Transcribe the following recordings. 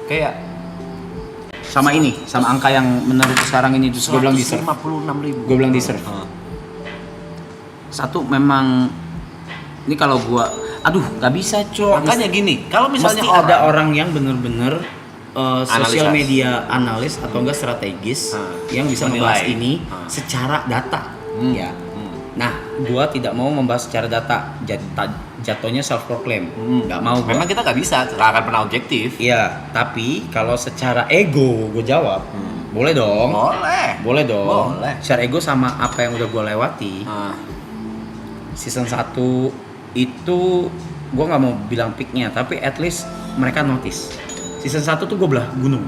Kayak Sama ini, sama angka yang menurut sekarang ini terus gue bilang deserve. 56.000. Gue bilang deserve. Satu memang ini kalau gua nggak bisa cok. Makanya gini, kalau misalnya mesti ada orang yang bener-bener sosial media analis atau enggak strategis yang bisa membahas ini secara data ya. Nah, gua tidak mau membahas secara data. Jatuhnya self proclaim. Nggak mau gua. Memang kita nggak bisa, nggak akan pernah objektif. Iya, tapi kalau secara ego gue jawab, boleh dong. Boleh dong. Boleh. Secara ego sama apa yang udah gue lewati. Season 1 itu gue nggak mau bilang peaknya, tapi at least mereka notice. Season 1 tuh gue belah gunung.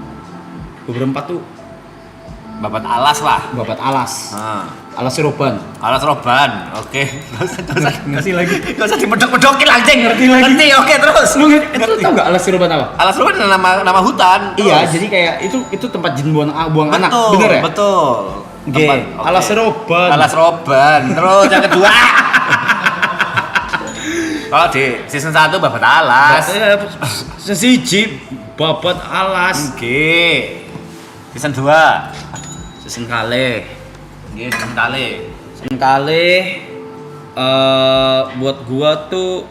Gue berempat tuh Babat alas lah. babat alas. Alas Roban. Alas Roban. Oke. Ngasih lagi. Gak usah dimedok-medokin anjing. Ngerti. Oke, terus. Lu tau gak Alas Roban apa? Alas Roban nama hutan. Iya, Terus. jadi kayak itu tempat jin buang anak, Betul, bener ya? betul. Oke. Oke. Alas Roban. Alas Roban. Terus yang kedua. Kalau di season 1 babat alas. Sesiji babat alas. Oke. Season 2. Season kalih. Nggih, season kali. Season kalih buat gua tuh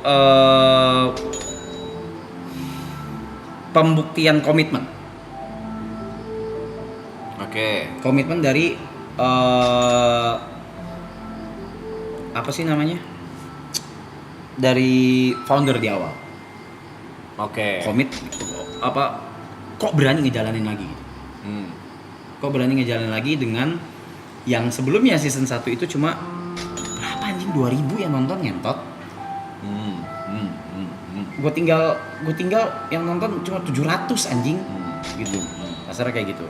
pembuktian komitmen. Oke. Komitmen dari apa sih namanya? Dari founder di awal. Oke. Komit apa kok berani ngejalanin lagi gitu. Kok berani ngejalanin lagi dengan yang sebelumnya season 1 itu cuma berapa anjing 2000 yang nonton ngentot. Gue tinggal yang nonton cuma 700 anjing gitu. Kasarnya kayak gitu.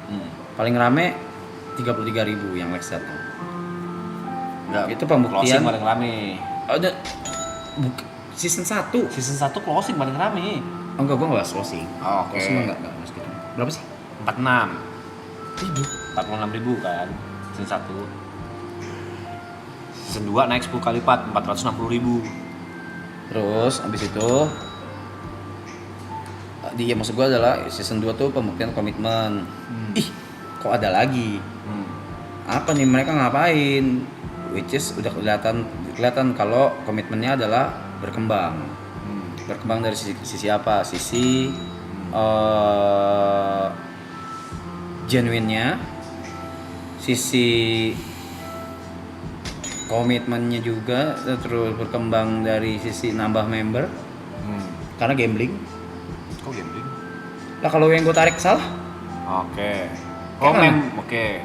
Paling rame 33.000 yang like datang. Enggak, itu pembuktian closing paling rame. Ada season 1. Season 1 closing paling rame. Oh enggak, gue nggak bahas closing. Oh, oke. Closing enggak mas gitu. Berapa sih? 46.000 kan season 1. Season 2 naik 10 kali lipat 460.000. Terus abis itu dia maksud gue adalah season 2 tuh pembuktian komitmen. Ih, kok ada lagi? Apa nih mereka ngapain? Which is udah kelihatan kalau komitmennya adalah berkembang. Berkembang dari sisi apa? Sisi genuine-nya, sisi komitmennya juga, terus berkembang dari sisi nambah member karena gambling. Kok gambling? Lah kalau yang gue tarik salah? Oke. Kan? Oke.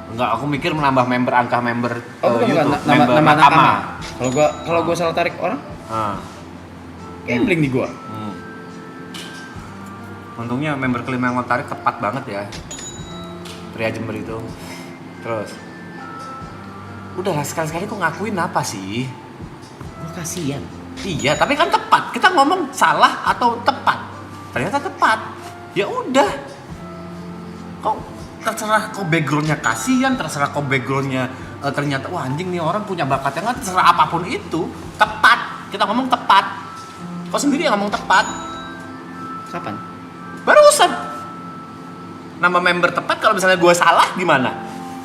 Enggak, aku mikir menambah member, angka member Bukan, YouTube, nama member nakama. Kalau gua salah tarik orang, gambling di gua. Untungnya member kelima yang mau tarik tepat banget ya. Pria Jember itu. Terus udah sekali-sekali kok ngakuin apa sih? Gua kasihan. Iya, tapi kan tepat. Kita ngomong salah atau tepat. Ternyata tepat. Ya udah. Kok terserah kok backgroundnya kasihan, terserah kok backgroundnya ternyata wah anjing nih orang punya bakat yang terserah apapun itu tepat. Kita ngomong tepat. Kau sendiri yang ngomong tepat. Kapan? Barusan. Nama member tepat, kalau misalnya gue salah gimana?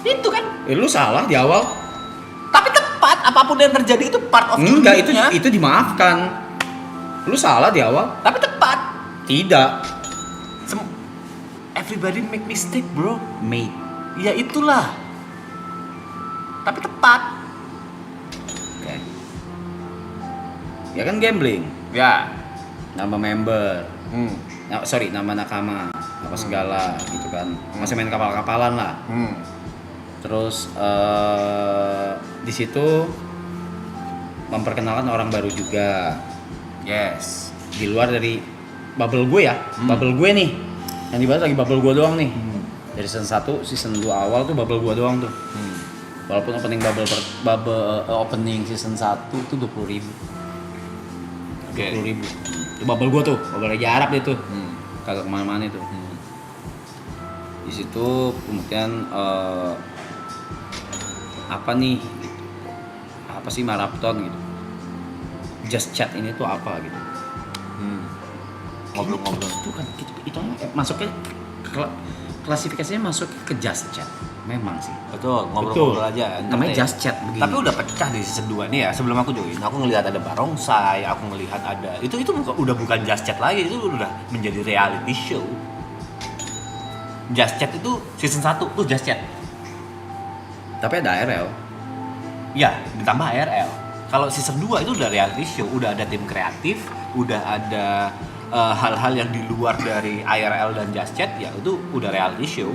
Itu kan. Lu salah di awal. Tapi tepat, apapun yang terjadi itu part of Enggak, dunia. itu dimaafkan. Lu salah di awal. Tapi tepat. Tidak. Everybody make mistake, bro. Mate. Ya itulah. Tapi tepat. Oke. Ya kan gambling. Ya. Nama member. Nama nakama. Apa segala gitu kan. Masih main kapal-kapalan lah. Terus di situ memperkenalkan orang baru juga. Yes. Di luar dari bubble gue ya. Bubble gue nih. Yang dibahas lagi bubble gue doang nih. Dari season 1, season 2 awal tuh bubble gue doang tuh. Walaupun opening opening season 1 tuh 20.000. Oke. 20.000. Itu bubble gue tuh, bubble Raja Arab itu. Kagak kemana-mana itu. Di situ kemudian apa nih? Apa sih marathon gitu? Just chat ini tuh apa gitu? Ngobrol-ngobrol. Itu kan itu masuknya klasifikasinya masuk ke just chat. Memang sih. Betul, ngobrol-ngobrol aja. Namanya just chat begini. Tapi udah pecah di season 2 nih ya. Sebelum aku join, aku ngelihat ada barongsai, aku ngelihat ada itu udah bukan just chat lagi, itu udah menjadi reality show. Just chat itu season 1 tuh just chat. Tapi ada ARL. Ya, ditambah ARL. Kalau season 2 itu udah reality show, udah ada tim kreatif, udah ada hal-hal yang di luar dari IRL dan just chat, ya itu udah reality show.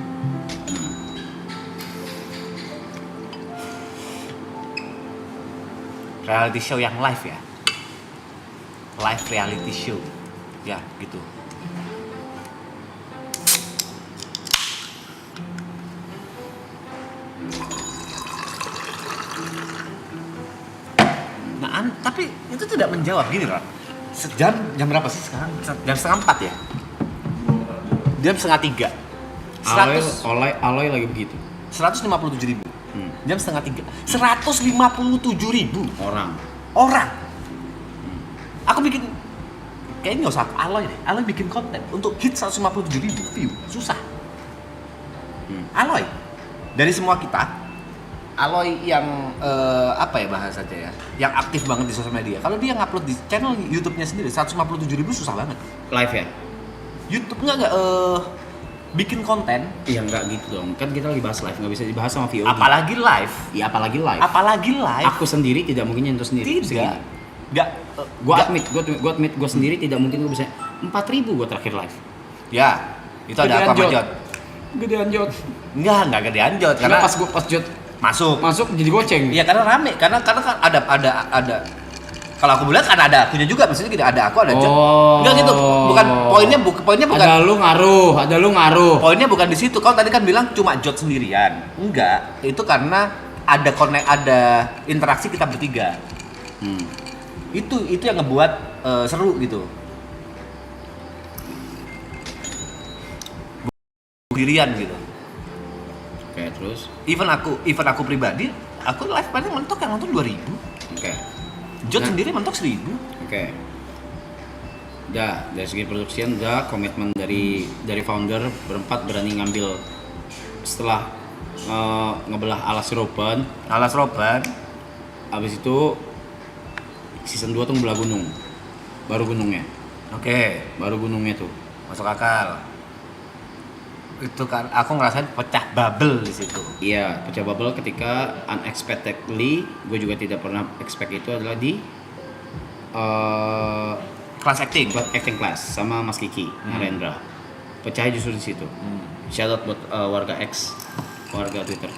Reality show yang live ya. Live reality show. Ya, gitu. Nah, tapi itu tidak menjawab gini, Ron. Jam berapa sih sekarang? Jam setengah 4 ya? Jam setengah 3. Aloy lagi begitu. 157.000. Jam setengah 3. 157.000 orang. Aku bikin kayaknya nggak usah Aloy deh. Aloy bikin konten untuk hit 157.000 view susah. Aloy dari semua kita, Aloy yang apa ya bahasanya ya, yang aktif banget di sosial media. Kalau dia ngupload di channel YouTube-nya sendiri 157.000 susah banget. Live ya? YouTube nggak bikin konten. Iya nggak gitu dong. Kan kita lagi bahas live, nggak bisa dibahas sama VOD. Apalagi live. Iya apalagi live. Apalagi live. Aku sendiri tidak mungkin nyentuh sendiri. Tidak. Nggak. Gue admit gue sendiri tidak mungkin gue bisa 4.000 gue terakhir live. Ya, itu ada apa sama Jot? Gedean Jot. Enggak gedean Jot Karena karena pas Jot masuk jadi goceng. Iya karena rame, karena kan ada. Kalau aku bilang kan ada akunya juga, maksudnya tidak ada aku ada Jot. Enggak gitu, bukan poinnya bukan. Ada lu ngaruh. Poinnya bukan di situ. Kau tadi kan bilang cuma Jot sendirian. Enggak, itu karena ada interaksi kita bertiga. Itu yang ngebuat seru gitu. Sendirian gitu. Oke, terus Even aku pribadi, aku live paling mentok yang nonton 2.000. oke. Jot sendiri mentok 1.000. Oke. Dah, dari segi produksian udah komitmen dari founder berempat berani ngambil setelah ngebelah Alas Roban. Habis itu season 2 tuh ngebelah gunung. Baru gunungnya. Oke, Baru gunungnya tuh. masuk akal. Itu kan aku ngerasain pecah bubble di situ. Iya, pecah bubble ketika unexpectedly, gue juga tidak pernah expect itu adalah di Kelas acting. acting class sama Mas Kiki Narendra. Pecahnya justru di situ. Shout out buat warga Twitter.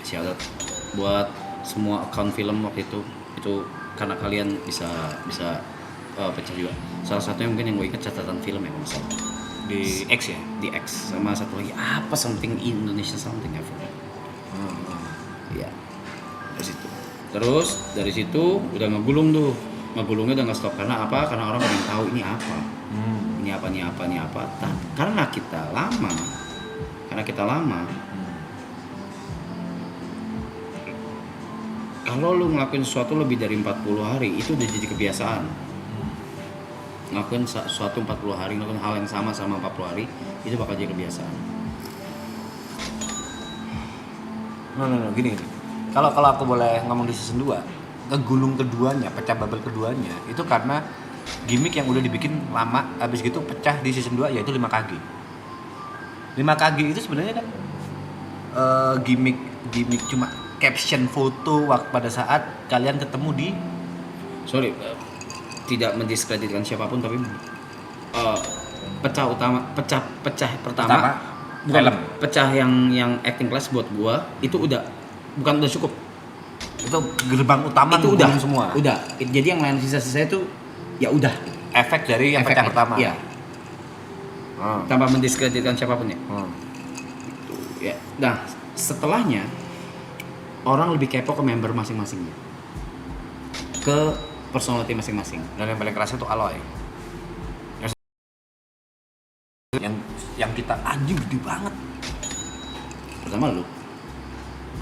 Shout out buat semua account film waktu itu karena kalian bisa pecah juga. Salah satunya mungkin yang gue ingat catatan film ya kalau nggak salah. Di X ya? Di X sama satu lagi apa something Indonesia something I forgot. Iya. Terus dari situ udah ngegulungnya udah nggak stop karena apa? Karena orang pengen tahu ini apa. Ini apa. Karena kita lama. Kalau lu ngelakuin sesuatu lebih dari 40 hari itu udah jadi kebiasaan. Ngelakuin sesuatu 40 hari, ngelakuin hal yang sama selama 40 hari itu bakal jadi kebiasaan. No, gini. Kalau aku boleh ngomong di season 2, ngegulung keduanya, pecah bubble keduanya itu karena gimmick yang udah dibikin lama, habis gitu pecah di season 2 yaitu 5KG. 5KG itu sebenarnya kan gimmick cuma caption foto pada saat kalian ketemu di tidak mendiskreditkan siapapun tapi pecah pertama bukan film. Pecah yang acting class buat gua itu udah cukup. Itu gerbang utama itu udah semua. Udah. Jadi yang lain sisa-sisa itu ya udah Efek dari yang pecah pertama. Iya. Tanpa mendiskreditkan siapapun ya. Ya. Nah, setelahnya orang lebih kepo ke member masing-masingnya. Ke personality masing-masing. Dan yang paling kerasa itu Aloy. Yang kita anjing gede banget. Pertama lu.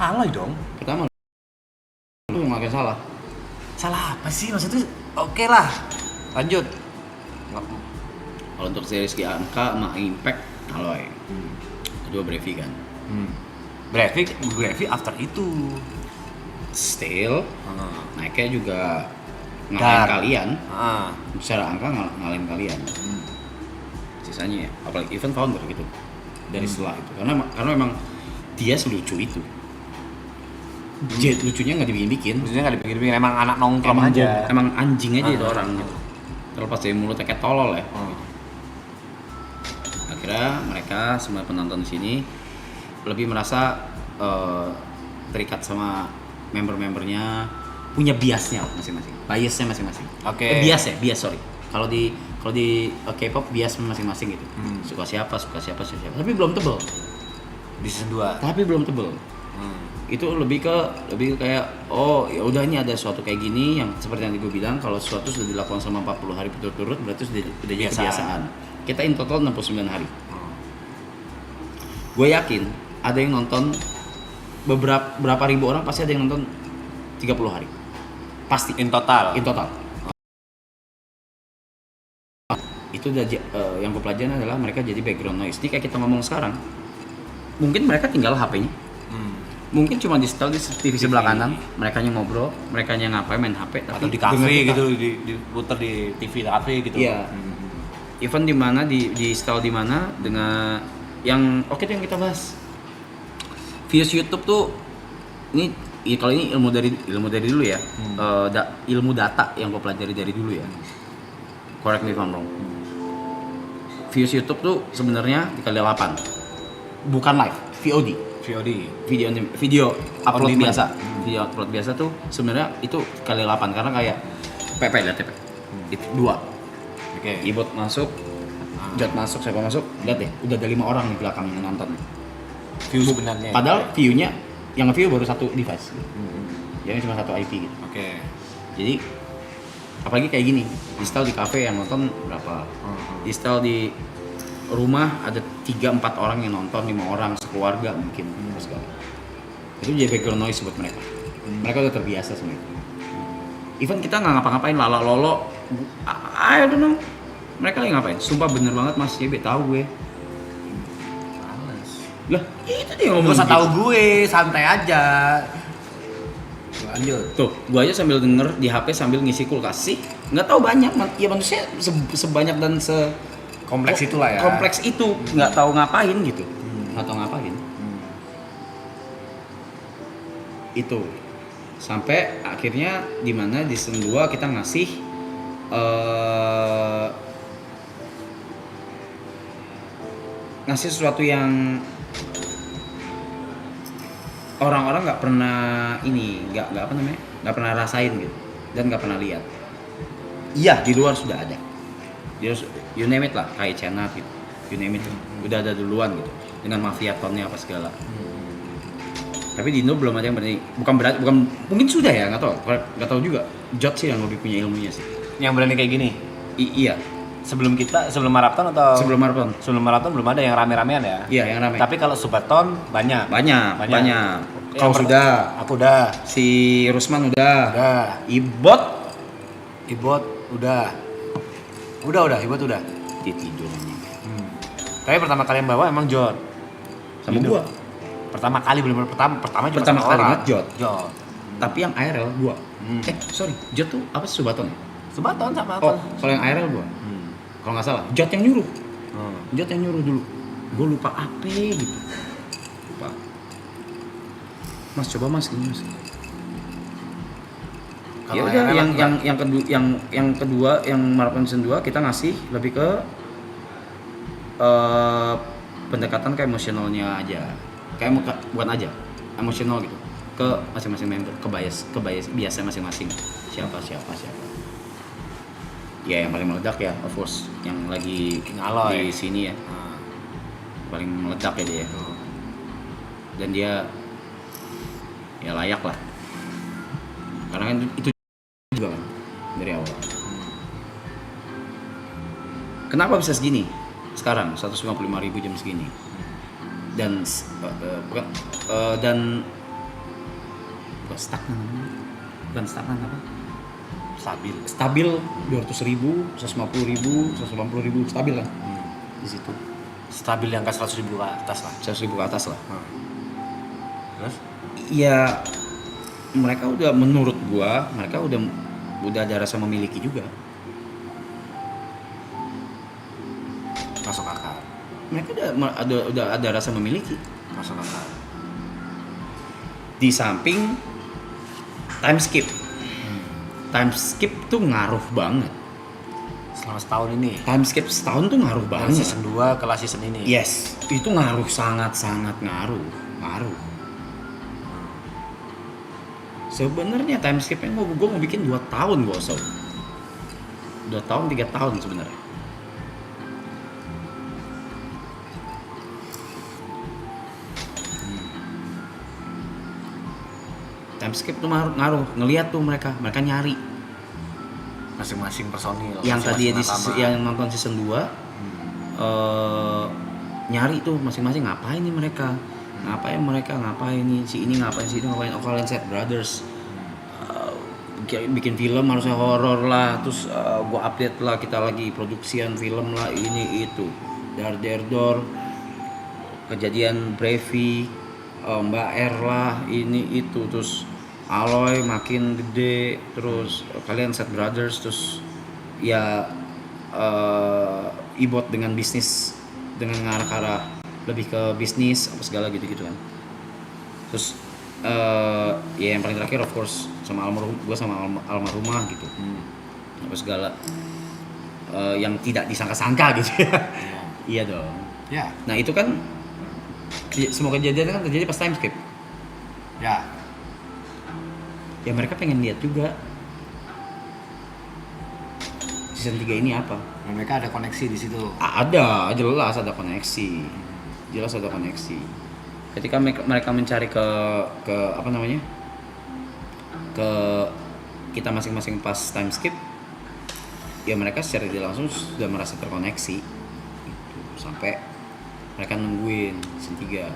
Aloy dong. Pertama lu ngelakuin salah. Salah apa sih maksudnya? Oke lah. Lanjut. Kalau untuk seri segi angka sama impact Aloy. Kedua Brevi kan. Brevi after itu. Still naiknya juga ngalahin Dar. kalian. Ah. Secara angka ngalahin kalian. Sisanya ya, apalagi event founder gitu. Dari setelah itu. Karena memang dia selucu itu. Lucunya nggak dibikin-bikin. Maksudnya nggak dibikin emang anak nongkrong aja. Emang anjing aja itu orang gitu. Terlepas dari mulutnya kayak tolol ya. Akhirnya mereka semua penonton di sini lebih merasa terikat sama member-membernya, punya biasnya masing-masing, biasnya masing-masing. Oke. Bias sorry. Kalau di K-pop bias masing-masing gitu. Suka siapa. Tapi belum tebel. Di season 2. Tapi belum tebel. Itu lebih kayak oh ya udah ini ada suatu kayak gini yang seperti yang gue bilang, kalau sesuatu sudah dilakukan selama 40 hari berturut-turut berarti sudah jadi kebiasaan. Kita in total 69 hari. Gue yakin ada yang nonton berapa ribu orang, pasti ada yang nonton 30 hari. Pasti In total. Itu udah yang gue pelajarin adalah mereka jadi background noise. Ini kayak kita ngomong sekarang. Mungkin mereka tinggal HP-nya. Mungkin cuma di setel di TV sebelah kanan, mereka ngobrol, mereka ngapain main HP, tapi Atau di kafe gitu, diputar di TV kafe gitu. Iya. Event di mana, di setel di mana dengan yang oke itu yang kita bahas. Views YouTube tuh ini kalau ini ilmu dari dulu ya. Ilmu data yang gue pelajari dari dulu ya. Correct me if I'm wrong. Views YouTube tuh sebenarnya dikali 8. Bukan live, VOD. Video upload biasa. Video upload biasa tuh sebenarnya itu kali 8 karena kayak PP lihat PP. Itu 2. Oke. Keyboard masuk, Jot masuk, siapa masuk, lihat deh, udah ada 5 orang di belakang yang nonton. View sebenarnya. Padahal view-nya yang nge-view baru satu device. Yang cuma satu IP gitu. Oke. Jadi apalagi kayak gini, install di cafe yang nonton berapa? Install di rumah ada 3-4 orang yang nonton, 5 orang sekeluarga mungkin segala. Itu jadi background noise buat mereka. Mereka udah terbiasa sama itu. Even kita nggak ngapa-ngapain, lolo, I don't know. Mereka lagi ngapain? Sumpah bener banget Mas JB, tahu gue. Males. Lah, itu dia ngomong. Gak usah gitu. tahu gue, santai aja. Lanjut. Tuh, gue aja sambil denger di HP sambil ngisi kulkas sih. Nggak tahu banyak, ya manusia sebanyak dan Kompleks itulah ya. Kompleks itu, nggak tahu ngapain gitu. Nggak tahu ngapain. Itu. Sampai akhirnya di mana di season 2 kita ngasih ngasih sesuatu yang orang-orang nggak pernah nggak pernah rasain gitu dan nggak pernah lihat. Iya, di luar sudah ada. You name it lah, kayak China gitu. You name it, udah ada duluan gitu dengan mafia tonnya apa segala. Tapi di Indo belum ada yang berani. Bukan mungkin sudah ya, nggak tahu juga. Jot sih yang lebih punya ilmunya sih. Yang berani kayak gini. Iya. Sebelum maraton atau Sebelum maraton. Sebelum maraton belum ada yang rame-ramean ya? Iya, yang ramai. Tapi kalau Subaton banyak. Banyak. Kau Yang sudah. Aku udah. Si Rusman udah. Udah. Ibot udah. Ibot udah. Dia tidur anjing. Tapi pertama kali yang bawa emang Jot. Sama Indo. gua. Pertama kali benar-benar pertama cuma Pertama satu kali orang. banget Jot. Tapi yang IRL gua. Sorry, Jot tuh apa sih Subaton? Subaton sama Oh, apa? kalau yang IRL gua. Kalau nggak salah, Jot yang nyuruh. Jot yang nyuruh dulu. Gua lupa apa gitu. Lupa. Mas coba Mas gini Mas. Ya Kalau udah IRL yang kedua yang maraton season 2 kita ngasih lebih ke pendekatan ke emosionalnya aja. Bukan aja, emosional gitu. Ke masing-masing member, ke biasa masing-masing. Siapa. Ya yang paling meledak ya, of course, yang lagi Aloy di sini ya. Paling meledak ya dia. Dan dia ya layak lah. Karena kan itu juga kan dari awal. Kenapa bisa segini? Sekarang 155.000 jam segini. Dan bukan stagnan apa? stabil 200.000, 150.000, 180.000 stabil lah di situ. Stabil yang ke 100.000 ke atas lah. 100.000 ke atas lah. Terus? Ya mereka udah, menurut gua mereka udah ada rasa memiliki juga. Masuk akal. Mereka udah ada rasa memiliki. Masuk akal. Di samping time skip. Time skip tuh ngaruh banget. Selama setahun ini. Time skip setahun tuh ngaruh Dari banget. season 2 ke last season ini. Yes, itu ngaruh, sangat ngaruh. Sebenarnya time skipnya gue mau bikin 2 tahun gue usah. 2 tahun, 3 tahun sebenarnya. Time skip tuh ngaruh, ngelihat tuh mereka nyari. Masing-masing personil. Yang tadi masing-masing yang nonton season 2 nyari tuh masing-masing ngapain nih mereka. Ngapain nih, si ini ngapain. Oh, kalian Set Brothers bikin film harusnya horor lah, terus gua update lah, kita lagi produksian film lah, ini itu, Dar kejadian Brevi, Mbak R lah, ini itu, terus Aloy makin gede, terus kalian Set Brothers, terus ya Ibot dengan bisnis, dengan ngarah ke arah lebih ke bisnis apa segala gitu kan. Terus ya yang paling terakhir of course sama almarhumah gitu. Apa segala yang tidak disangka-sangka gitu ya. Iya dong. Ya. Nah itu kan semua kejadian kan terjadi pas time skip. Ya. Ya mereka pengen lihat juga season 3 ini apa. Dan mereka ada koneksi di situ. Ada, jelas ada koneksi. Ketika mereka mencari ke apa namanya? Ke kita masing-masing pas time skip, ya mereka secara tidak langsung sudah merasa terkoneksi. Gitu. Sampai mereka nungguin season 3.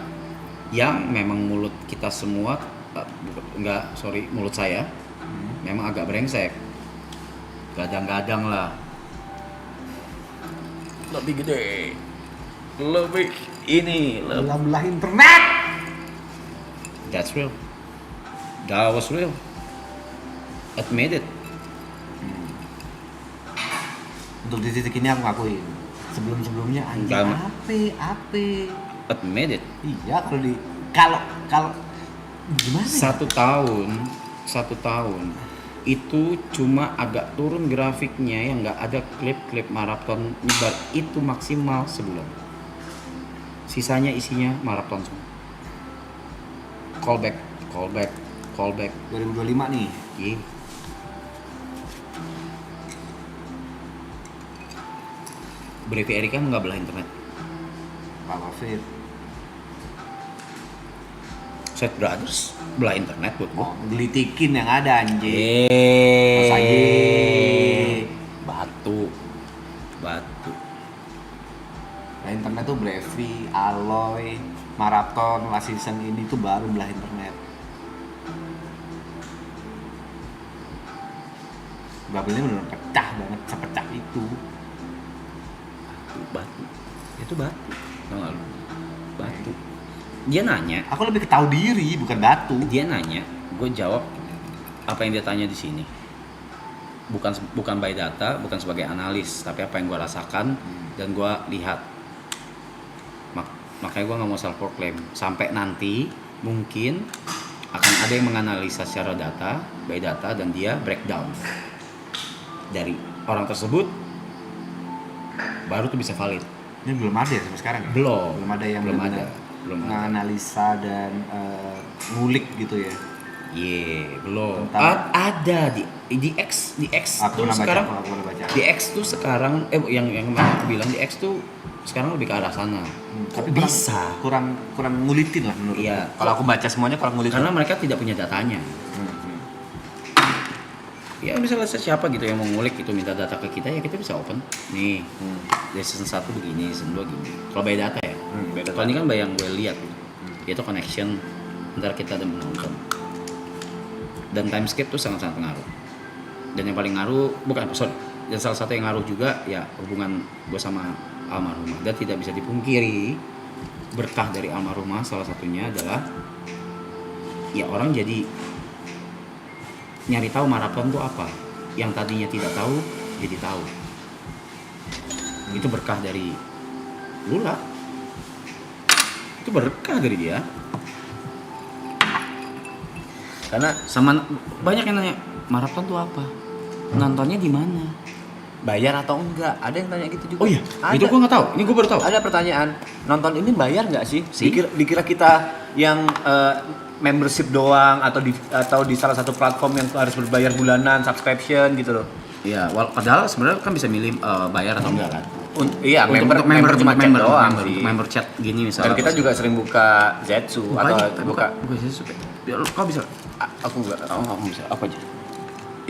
Yang memang mulut kita semua mulut saya memang agak brengsek. Gadang-gadang lah. Lebih gede. Lebih ini. Belah internet. That's real. That was real. Admit it. Untuk di titik ini aku ngakuin. Sebelum-sebelumnya anjing Enggak. ape. Admit it. Iya, kalau gimana ya? 1 tahun itu cuma agak turun grafiknya, yang nggak ada klip maraton nyebar itu maksimal sebulan. Sisanya isinya maraton semua. Callback. 2025 nih. Iya. Brevi Erika nggak belah internet. Pak Wafid. Set Brothers belah internet buat gua. Oh, gelitikin yang ada anjing. Mas aja. Batu. Nah, internet tuh Brevi, Aloy, Marathon, last season ini tuh baru belah internet. Babel ini benar pecah banget, sepecah itu. Batu. Itu batu. Tau gak lu? Batu. Dia nanya, Aku lebih ketahui diri, bukan batu. dia nanya, gue jawab apa yang dia tanya di sini. Bukan by data, bukan sebagai analis, tapi apa yang gue rasakan dan gue lihat. Makanya gue nggak mau self proclaim. Sampai nanti mungkin akan ada yang menganalisa secara data, by data, dan dia breakdown dari orang tersebut, baru tuh bisa valid. Ini belum ada ya sampai sekarang ya? Belum Belum ada yang belum benar-benar ada menganalisa dan ngulik gitu ya. belum. Tentang- Ada di X Aku tuh pernah sekarang. baca, aku pernah baca. Di X tuh sekarang yang kemarin aku bilang di X tuh sekarang lebih ke arah sana. Tapi Bisa. kurang ngulitin lah menurut Iya. aku. Kalau aku baca semuanya kurang ngulitin. Karena mereka tidak punya datanya. Ya misalnya siapa gitu yang mau ngulik itu minta data ke kita, ya kita bisa open. Nih, dari season 1 begini, season 2 gini. Kalau by data ya. Beda Kalau ini kan by yang gue lihat. Itu connection antara kita dan penonton. Dan time skip tuh sangat-sangat pengaruh. Dan yang paling ngaruh, Dan salah satu yang ngaruh juga ya hubungan gue sama almarhumah. Dan tidak bisa dipungkiri berkah dari almarhumah salah satunya adalah ya orang jadi nyari tahu maraton tuh apa. Yang tadinya tidak tahu jadi tahu. Itu berkah dari Lula. Itu berkah dari dia. Karena Sama banyak yang nanya maraton tuh apa? Nontonnya di mana? bayar atau enggak? Ada yang tanya gitu juga. Oh iya, Ada. itu gua nggak tahu. Ini gua baru tahu. Ada pertanyaan, nonton ini bayar nggak sih? Sih. Dikira kita yang membership doang atau di salah satu platform yang harus berbayar bulanan, subscription gitu loh. Iya, padahal sebenarnya kan bisa milih bayar atau enggak kan? Iya, Untuk member cuma chat doang member, sih. untuk member chat gini misalnya. Dan kita juga sering buka Zetsu atau buka. Kau bisa? Aku enggak. Oh, aku bisa. Apa aja?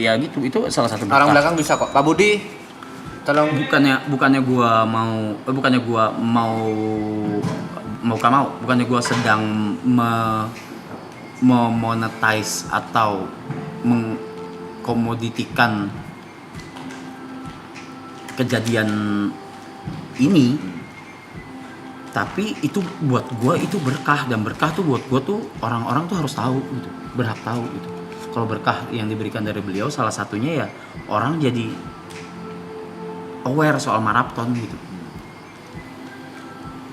Ya gitu, itu salah satu berkah. Orang belakang bisa kok. Pak Budi, tolong. Bukannya gua mau bukannya gua sedang memonetize atau mengkomoditikan kejadian ini, tapi itu buat gua itu berkah, dan berkah tuh buat gua tuh orang-orang tuh harus tahu gitu, berhak tahu gitu. Kalau berkah yang diberikan dari beliau salah satunya ya orang jadi aware soal maraton gitu.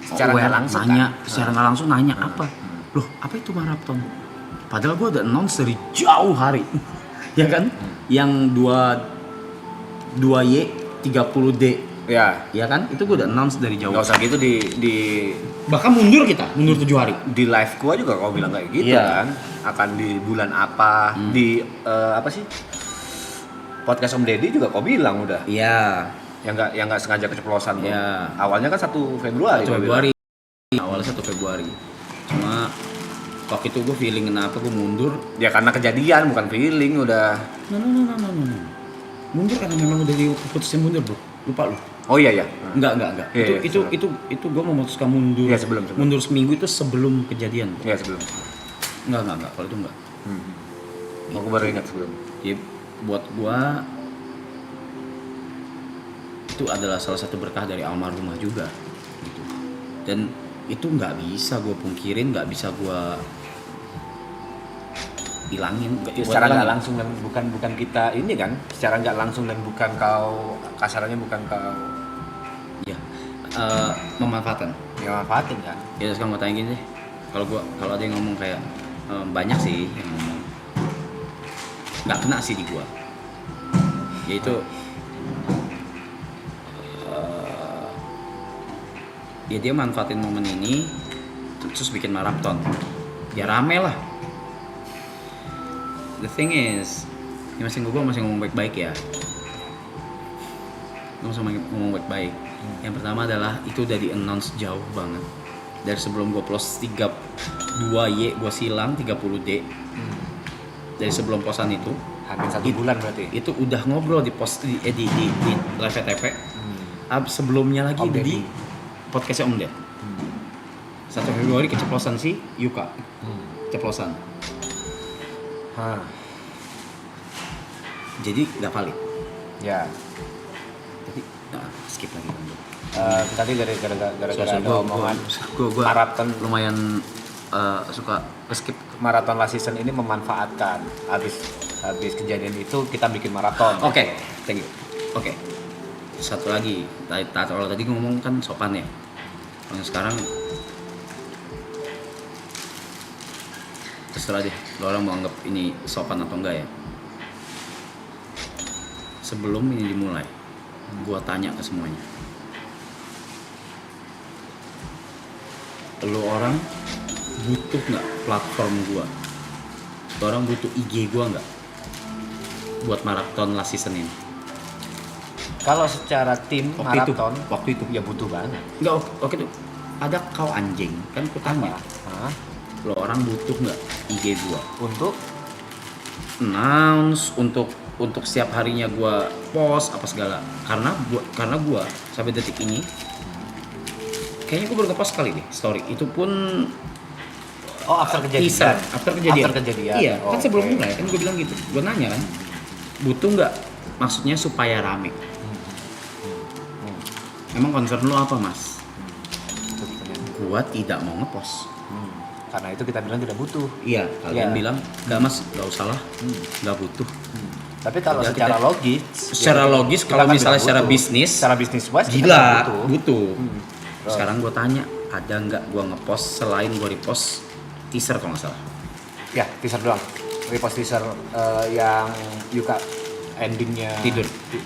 Secara nggak langsung nanya, kan? secara nggak langsung nanya apa? Loh, apa itu maraton? Padahal gua udah announce dari jauh hari. Ya kan? Yang 2Y 30D. Ya, Ya kan? Itu gua udah announce dari jauh. nggak usah gitu di Bahkan mundur 7 hari. di live gua juga kau bilang kayak gitu Iya. kan. Akan di bulan apa? Di apa sih? Podcast Om Deddy juga kau bilang udah. Iya. Yang nggak sengaja keceplosan tuh. Iya. Awalnya kan 1 Februari. 1 kau bilang. Februari. Awalnya 1 Februari. Cuma waktu itu gue feeling kenapa gue mundur. Ya karena kejadian bukan feeling udah. No. Mundur karena memang udah diputusin mundur, bro. Lupa lu. Oh iya ya. Enggak. Iya, Itu gue memutuskan mundur. Iya, sebelum. Mundur seminggu itu sebelum kejadian. Iya sebelum. Enggak. Kalau itu enggak. Aku baru ingat sebelum. Jadi buat gua itu adalah salah satu berkah dari almarhumah juga gitu. Dan itu nggak bisa gue pungkirin, nggak bisa gue hilangin. Ya, secara nggak langsung dan bukan kita ini kan. Secara nggak langsung dan bukan kau kasarannya bukan kau Ya, memanfaatkan. yang manfaatin kan. Ya sekarang gue tanya gini deh, kalau ada yang ngomong kayak banyak sih yang ngomong nggak kena sih di gua, yaitu ya dia manfaatin momen ini terus bikin maraton, ya rame lah. The thing is, ini masih ngomong baik-baik ya. Gue masih ngomong baik-baik. Yang pertama adalah itu udah di announce jauh banget. Dari sebelum gue post 2Y gue silang 30D. Dari sebelum posan itu Hampir 1 bulan berarti. itu udah ngobrol di post di live TP. Sebelumnya lagi Om di Deddy. podcastnya Om Ded. 1 Februari keceplosan si Yuka. Keceplosan. Hah. Jadi nggak valid. Ya. Tapi skip lagi kan. Tadi gara-gara ada omongan Gua maraton lumayan suka skip. maraton last season ini memanfaatkan habis kejadian itu kita bikin maraton. Oke, thank you. Oke. Satu lagi, kalau tadi ngomong kan sopan ya. Yang sekarang terserah deh, lo orang mau anggap ini sopan atau enggak ya. Sebelum ini dimulai, gua tanya ke semuanya. Lo orang butuh nggak platform gua? Lo orang butuh IG gua nggak? Buat maraton last season ini? Kalau secara tim maraton Waktu itu ya butuh banget. enggak, oke tuh ada kau anjing kan ku tanya. Hah? Lo orang butuh nggak IG gua Untuk announce untuk setiap harinya gua post apa segala, karena gua sampai detik ini kayaknya gua baru nge-post sekali deh story, itu pun after kejadian. teaser after kejadian. Iya, kan sebelum Oke. mulai kan gua bilang gitu, gua nanya kan butuh nggak, maksudnya supaya rame. Emang concern lu apa, Mas? Itu pertanyaan. Gua tidak mau ngepost. Karena itu kita bilang tidak butuh. Iya, kalian Iya. bilang enggak Mas, enggak usah lah. Enggak butuh. Tapi kalau Udah, secara kita- logis, Secara ya, logis kita kalau kan misalnya bilang secara butuh. bisnis, secara bisnis wise kita gila, nggak butuh. butuh. Terus. Sekarang gue tanya, ada nggak gue ngepost selain gue repost teaser kalau nggak salah? Ya, teaser doang. Repost teaser yang Yuka endingnya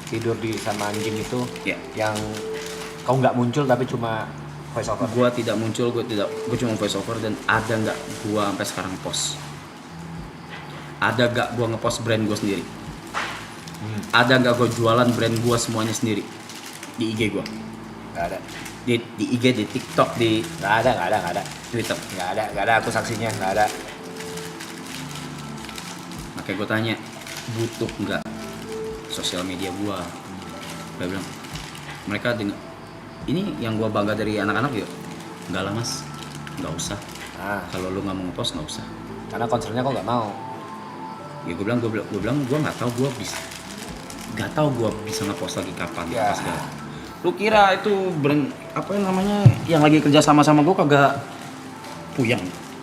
tidur di sama anjing itu, Ya. yang kau nggak muncul tapi cuma voice over. Gue tidak muncul, gue cuma voice over. Dan ada nggak gue sampai sekarang post? Ada nggak gue ngepost brand gue sendiri? Ada nggak gue jualan brand gue semuanya sendiri di IG gue? Nggak ada, Di IG, di TikTok, di nggak ada, Twitter. nggak ada. Aku saksinya nggak ada. Makanya gue tanya, butuh nggak sosial media gue? Gue bilang, mereka dengan ini yang gue bangga dari anak-anak yuk. Enggak lah Mas, nggak usah. Nah, Kalau lu nggak mau ngepost nggak usah. karena concernnya kok nggak mau. Ya gue bilang gue nggak tahu gue bisa ngepost lagi kapan. Ya. Pas segala. Lu kira itu brand apa namanya yang lagi kerja sama gue kagak puyeng?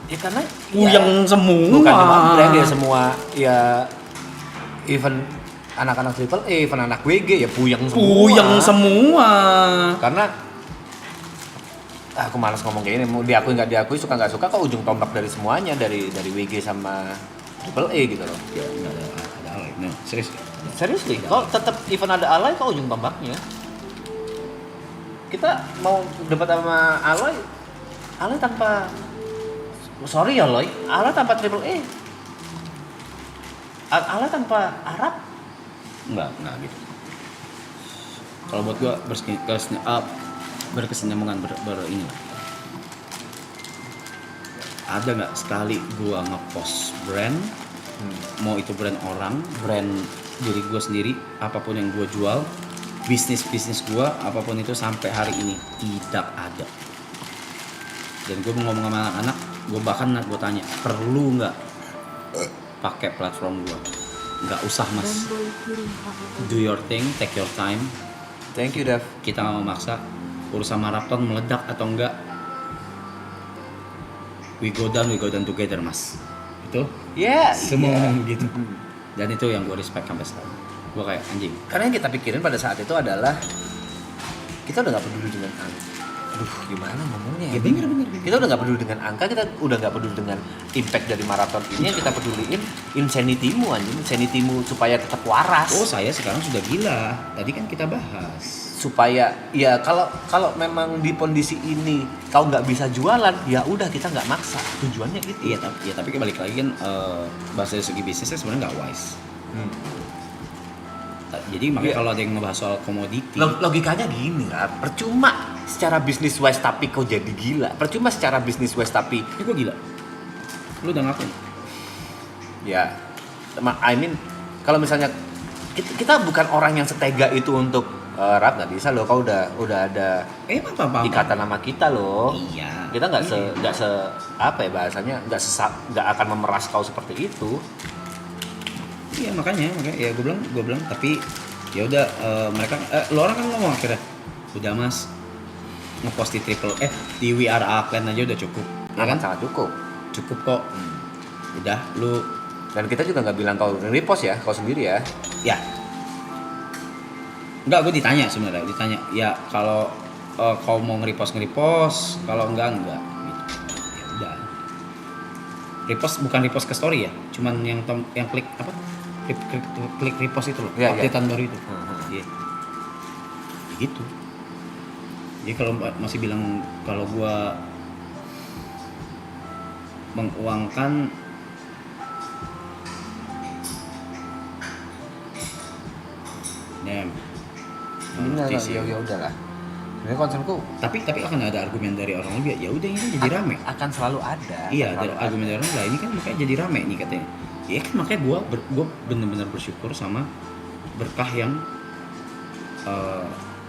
Ya karena Puyeng semua. bukan cuma brand ya, semua ya, even anak-anak triple A, even anak WG ya puyeng semua. Puyeng semua. Karena aku malas ngomong kayak ini, mau diakui nggak diakui, suka nggak suka, kok ujung tombak dari semuanya, dari WG sama triple A gitu loh. Ya nggak ada hal lain. Nah, serius. Serius nih, kalau tetap even ada Alay, kok ujung tombaknya. Kita mau debat sama Alay tanpa, sorry ya Loy, Alay tanpa triple A, Alay tanpa Arab. Enggak gitu. Kalau buat gua berkesinambungan ini lah. Ada nggak sekali gua ngepost brand, mau itu brand orang, brand diri gua sendiri, apapun yang gua jual, bisnis gua, apapun itu sampai hari ini tidak ada. Dan gua mau ngomong sama anak-anak, gua tanya, perlu nggak pakai platform gua? Nggak usah Mas. Do your thing, take your time. Thank you Dev. Kita nggak memaksa. Urusan maraton meledak atau enggak, we go down together Mas. Itu Ya, semua iya. ngomong gitu. Dan itu yang gue respect sampai sekarang. Gue kayak anjing. Karena yang kita pikirin pada saat itu adalah kita udah nggak peduli dengan angka. Aduh, gimana ngomongnya? Ya bener. Kita udah nggak peduli dengan angka, kita udah nggak peduli dengan impact dari maraton ini. Yang kita peduliin insanity-mu anjing, insanity-mu supaya tetap waras. Oh saya sekarang sudah gila. Tadi kan kita bahas. Supaya ya kalau memang di kondisi ini kau nggak bisa jualan, ya udah kita nggak maksa. Tujuannya gitu. Iya tapi balik lagi kan bahasa dari segi bisnisnya sebenarnya nggak wise. Jadi makanya kalau ada yang ngebahas soal komoditi, Logikanya gini lah, percuma secara bisnis wise tapi kau jadi gila. Percuma secara bisnis wise tapi ini gue gila. Lu udah ngakuin? ya, I mean kalau misalnya kita bukan orang yang setega itu untuk rap, nggak bisa loh. Kau udah ada Apa? ikatan sama kita loh. Iya. Kita nggak se apa ya bahasanya, nggak akan memeras kau seperti itu. Iya makanya ya gue bilang tapi ya udah mereka lo orang kan ngomong akhirnya udah Mas ngepost di di We Are Auckland aja udah cukup ya kan? Sangat cukup. Cukup kok. Udah lu Dan kita juga nggak bilang kau repost ya, kau sendiri ya. ya enggak, gue ditanya ya kalau kau mau nge-repost kalau enggak gitu. Ya udah, repost bukan repost ke story ya, cuman yang klik apa klik repost itu loh, Iya, updatean baru itu. Iya. Gitu. Jadi kalau masih bilang kalau gua menguangkan Ya udahlah. Ini concernku tapi akan ada argumen dari orang lebih ya udah ini jadi rame. akan selalu ada. Iya, Akan dari selalu argumen dari orang lah ini kan makanya jadi rame nih katanya. Ya kan makanya gue bener-bener bersyukur sama berkah yang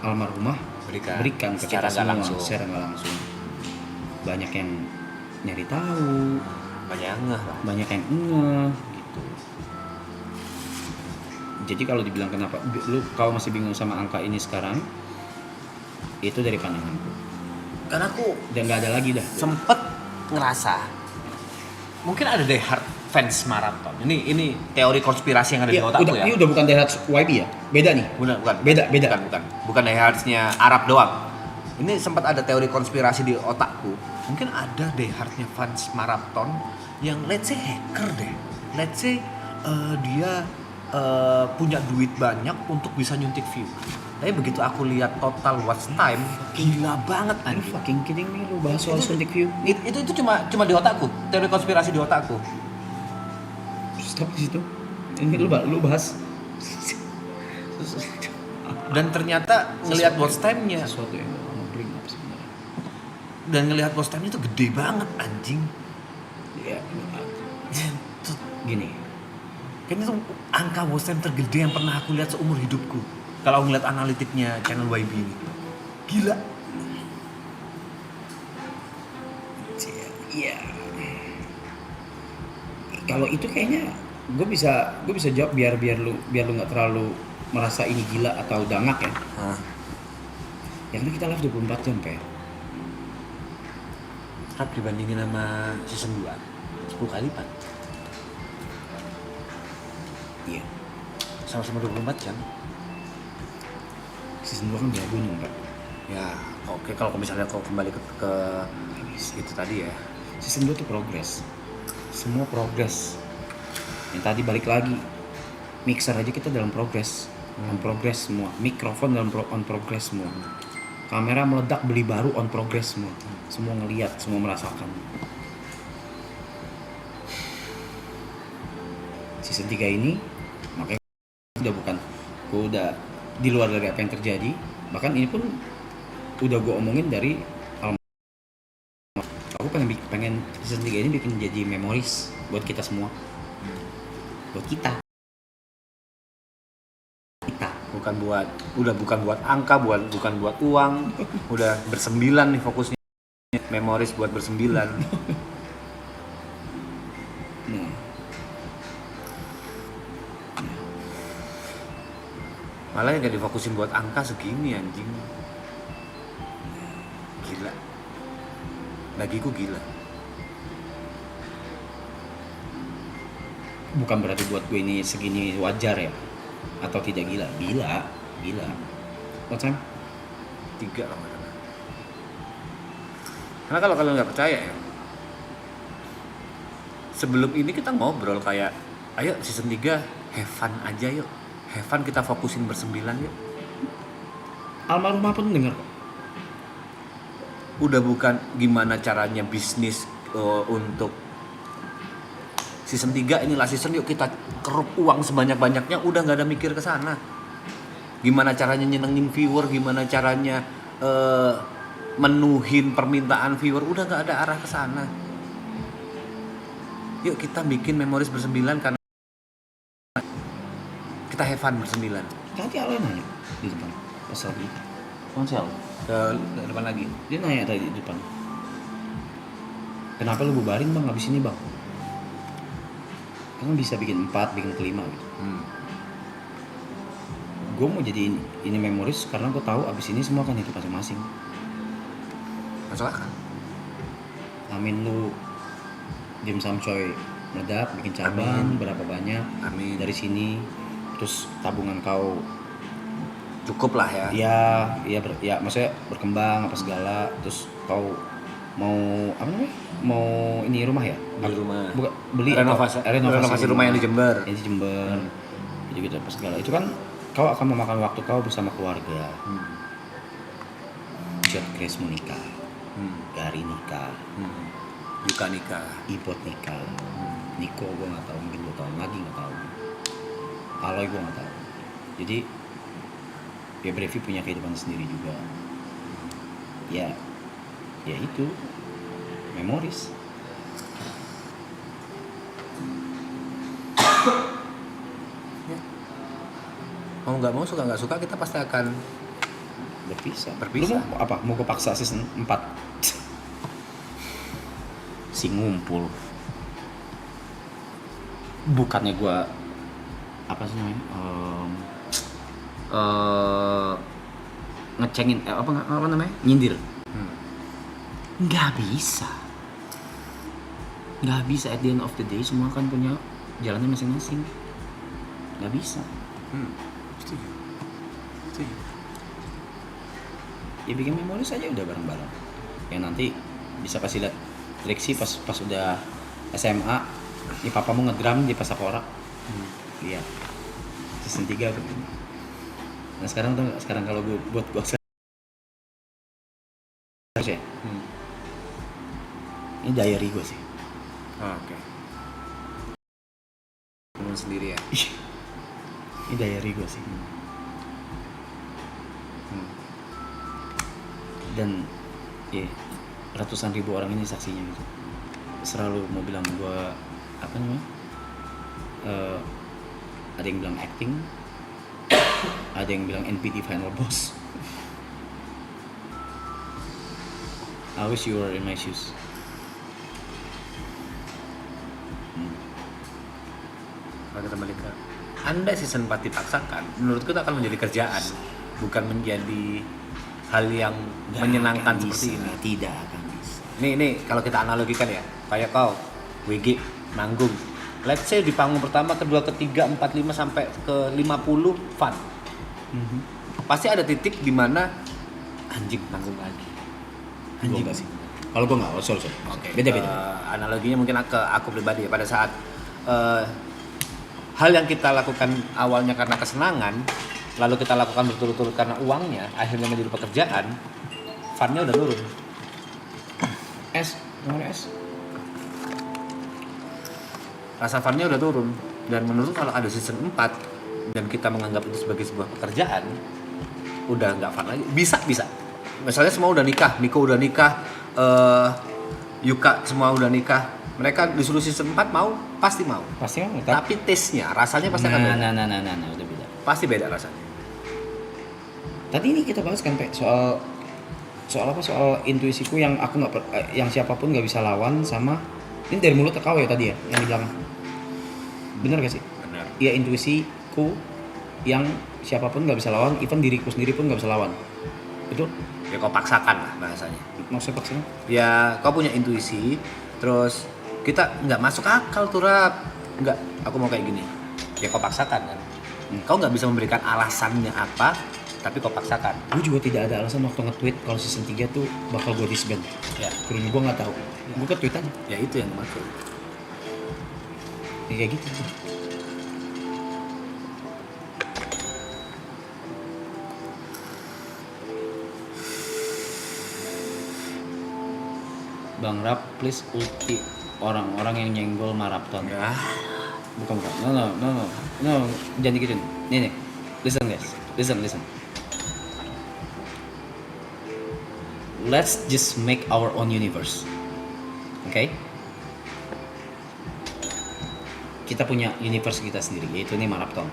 almarhumah berikan ke secara kita nggak semua langsung. secara nggak langsung. Banyak yang nyari tahu, banyak yang ngeh lah. banyak yang gitu. Jadi kalau dibilang kenapa lu kau masih bingung sama angka ini sekarang, Itu dari pandanganku. Karena aku Dan nggak ada lagi dah. sempet ngerasa mungkin ada die hard fans maraton. Ini teori konspirasi yang ada di Iya, otakku ya. ini udah bukan dari YB ya? Beda nih. Bukan. Beda. Bukan die hardsnya Arab doang. Ini sempat ada teori konspirasi di otakku. Mungkin ada die hardnya fans maraton yang let's say hacker deh. Let's say dia punya duit banyak untuk bisa nyuntik view. Tapi begitu aku lihat total watch time, gila banget Are you anjing. fucking kidding me? Lu bahas soal suntik view? Itu cuma di otakku, teori konspirasi di otakku. Stop di situ. Ini lu bahas Dan ternyata ngelihat watch time-nya sesuatu yang gak mau bring up sebenarnya. dan ngelihat watch time-nya itu gede banget anjing. Ya, gini. Kayaknya itu angka watch time tergede yang pernah aku lihat seumur hidupku. Kalau ngeliat analitiknya channel YB ini, gila. Iya. Kalau itu kayaknya gue bisa jawab biar lu nggak terlalu merasa ini gila atau dangak ya. Ya karena kita live 24 jam kayak. Rap dibandingin sama season 2 10 kali lipat. Iya. Sama-sama 24 jam. Season 2 kan dia gunung kan. Ya, oke kalau misalnya kau kembali ke itu tadi ya. Season 2 tuh progress. Semua progress. Yang tadi balik lagi. Mixer aja kita dalam progress. On progress semua. Mikrofon dalam on progress semua. Kamera meledak beli baru on progress semua. Semua ngelihat, semua merasakan. Season 3 ini makanya gue udah di luar dari apa yang terjadi. Bahkan ini pun udah gue omongin dari aku pengen season 3 ini bikin jadi memories buat kita semua. Buat kita. Bukan buat angka, bukan buat uang. Udah bersembilan nih fokusnya. Memories buat bersembilan. Nah, Malah yang gak difokusin buat angka segini anjing. Gila. Bagiku gila. bukan berarti buat gue ini segini wajar ya atau tidak gila. Gila. What time? 3 lah. Karena kalau kalian nggak percaya ya, sebelum ini kita ngobrol kayak, ayo season 3 have fun aja yuk, have fun kita fokusin bersembilan yuk. Almarhumah pun denger kok. Udah bukan gimana caranya bisnis untuk season 3 inilah season yuk kita keruk uang sebanyak-banyaknya, udah nggak ada mikir ke sana. Gimana caranya nyenengin viewer, gimana caranya menuhin permintaan viewer, udah nggak ada arah ke sana. Yuk kita bikin memories bersembilan karena kita have fun bersembilan. Tadi Alan nanya di depan pas lagi ponsel Ke depan lagi. dia nanya tadi di depan, kenapa lu bubarin bang abis ini bang? Kan bisa bikin 4, bikin kelima gitu. Gue mau jadi ini memories karena gue tahu abis ini semua akan hidup masing-masing. Masuk akal. Amin lu dim sum coy meledak bikin cabang berapa banyak. Amin. Dari sini terus tabungan kau Cukup lah ya. ya maksudnya berkembang apa segala, terus kau mau apa namanya, mau ini rumah ya, Beli rumah. bukan beli renovasi rumah yang di Jember. Gitu apa segala itu kan kau akan memakan waktu kau bersama keluarga. Jet Grace mau nikah, Gary nikah, Yuka nikah, Ipot nikah, Niko gue nggak tahu, mungkin 2 tahun lagi nggak tahu, Aloy gue nggak tahu. Jadi ya Brevi punya kehidupan sendiri juga. Ya itu memories. mau nggak mau, suka nggak suka, kita pasti akan Berpisah. Berpisah. Lu mau apa? Mau gue paksa season 4 si ngumpul. Bukannya gue apa sih namanya, ngecengin apa namanya, nyindir. Hmm. Nggak bisa at the end of the day semua kan punya jalannya masing-masing. Nggak bisa. Setuju. Ya bikin memori saja udah bareng-bareng. Yang nanti bisa kasih lihat Trixie pas udah SMA, ini papamu ngedrum di Pasapora. Lihat season 3 begini. Nah sekarang kalau gue buat ya. Ini diary gue sih. Oke. Temen sendiri ya. Ini diary gue sih. Dan ya ratusan ribu orang ini saksinya gitu. Selalu mau bilang gue apa namanya? Ada yang bilang acting, ada yang bilang NPT final boss. I wish you were in my shoes. Kalau kita balik ke Anda season 4 dipaksakan, menurutku itu akan menjadi kerjaan, bukan menjadi hal yang menyenangkan seperti ini. Tidak akan bisa. Nih kalau kita analogikan ya, kayak kau WG manggung. Let's say di panggung pertama, kedua, ketiga, 4, 5 sampai ke 50 fun. Pasti ada titik di mana anjing manggung lagi. Anjing gak sih? Kalau gue nggak, sorry. Oke. Beda. Analoginya mungkin ke aku pribadi ya, pada saat hal yang kita lakukan awalnya karena kesenangan, lalu kita lakukan berturut-turut karena uangnya, akhirnya menjadi pekerjaan, fun-nya udah turun. Nomor S. Rasa fun-nya udah turun. Dan menurut kalau ada season 4 dan kita menganggap itu sebagai sebuah pekerjaan, udah nggak fun lagi. Bisa. Misalnya semua udah nikah, Miko udah nikah, Yuka semua udah nikah. Mereka disuruh season 4 mau, pasti mau. Pasti kan? Tapi taste-nya, rasanya pasti akan beda. Nah, udah beda. Pasti beda rasanya. Tadi ini kita bahas kan Pak, soal intuisiku yang aku yang siapapun nggak bisa lawan sama ini dari mulut ke kau ya tadi ya yang bilang. Bener gak sih? Benar. Iya, intuisiku yang siapapun nggak bisa lawan, even diriku sendiri pun nggak bisa lawan. Betul? Ya kau paksakan lah bahasanya. Maksudnya paksa? Ya kau punya intuisi, terus kita nggak masuk akal tuh Rap. Nggak, aku mau kayak gini. Ya kau paksakan kan. Kau nggak bisa memberikan alasannya apa, tapi kau paksakan. Gue juga tidak ada alasan waktu nge-tweet kalau season 3 tuh bakal gue disband. Ya, Kurang gue nggak tahu. Gue ke tweet aja. ya itu yang dimaksud. Ya, kayak gitu. Bang Rap, please ulti orang-orang yang nyenggol maraton. Ya, Bukan. No, jangan digituin. Nih. Listen guys. Listen. Let's just make our own universe. Okay? Kita punya universe kita sendiri, yaitu nih maraton.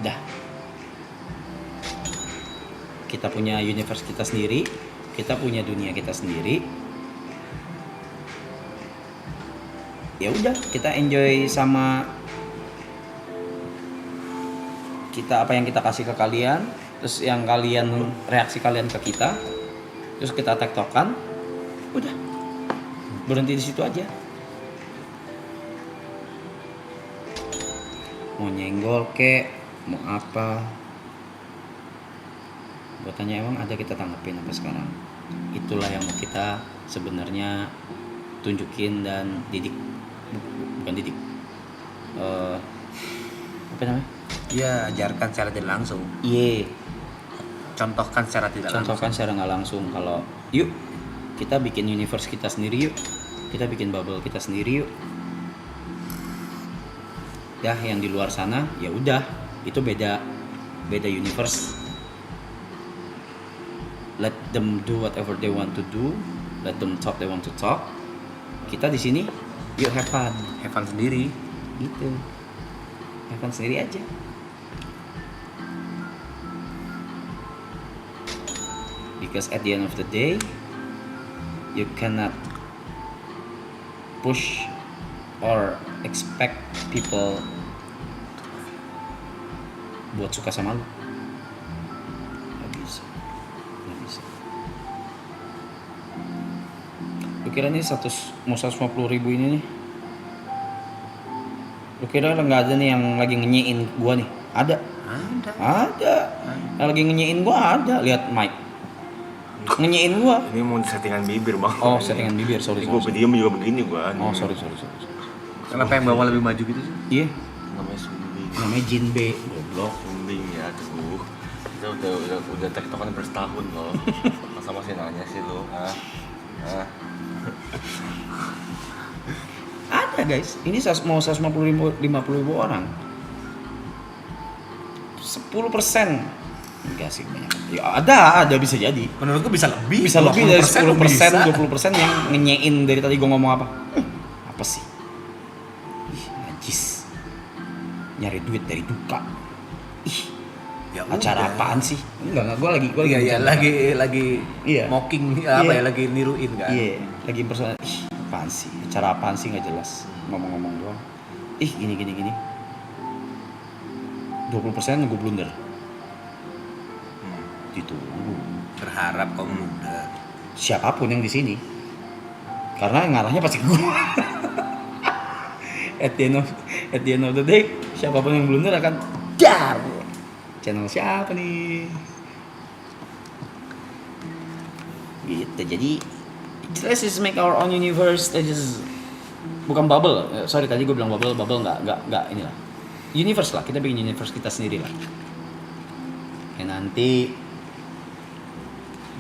Dah. Kita punya universe kita sendiri, kita punya dunia kita sendiri. Ya udah, kita enjoy sama kita apa yang kita kasih ke kalian, terus yang kalian reaksi kalian ke kita, terus kita tektokan, udah berhenti di situ aja. Mau nyenggol kek, mau apa? Gue tanya emang ada kita tanggepin apa sekarang? Itulah yang mau kita sebenarnya tunjukin dan didik, bukan didik. Apa namanya? ya ajarkan secara tidak langsung. Iya. Contohkan secara tidak Contohkan langsung. secara nggak langsung kalau yuk kita bikin universe kita sendiri yuk, kita bikin bubble kita sendiri yuk. Dah yang di luar sana ya udah itu beda universe. Let them do whatever they want to do, let them talk they want to talk. Kita di sini yuk have fun sendiri. gitu, have fun sendiri aja. Because at the end of the day, you cannot push or expect people buat suka sama lu. Lu kira nih mau 150.000 ini nih? Lu kira nggak ada nih yang lagi ngenyein gua nih? Ada. Ada. Yang lagi ngenyein gua ada. Lihat Mike. Ngenyein gua. Ini mau settingan bibir bang. Oh, settingan bibir, sorry. Gue diem juga begini gua. Oh, sorry. Kenapa yang bawa lebih maju gitu sih? Iya. Namanya sumbing. Namanya Jinbe, goblok. Sumbing ya tuh. Kita udah tektokan bertahun loh. Masa masih nanya sih lo? Ada guys. Ini mau 150.000 orang. 10%. Enggak sih banyak. Ya ada bisa jadi. Menurutku bisa lebih. Bisa lebih dari 10%, bisa. 20% yang ngenyein dari tadi gua ngomong apa. Apa sih? Ih, najis. Nyari duit dari duka. Ih, Ya acara udah. apaan sih? Enggak, gua lagi Iya, lagi Iya. mocking Iya. lagi niruin kan. Iya, lagi personal. Ih, apaan sih? Acara apaan sih nggak jelas. Ngomong-ngomong doang. Ih, gini. 20% gue blunder. Gitu. Berharap kau blunder. Siapapun yang di sini. Karena ngarahnya pasti gue. At the end of the day, siapapun yang blunder akan dar. Channel siapa nih? Gitu. Jadi let's just make our own universe. Let's just bukan bubble. Sorry tadi gue bilang bubble nggak inilah. Universe lah, kita bikin universe kita sendiri lah. Ya nanti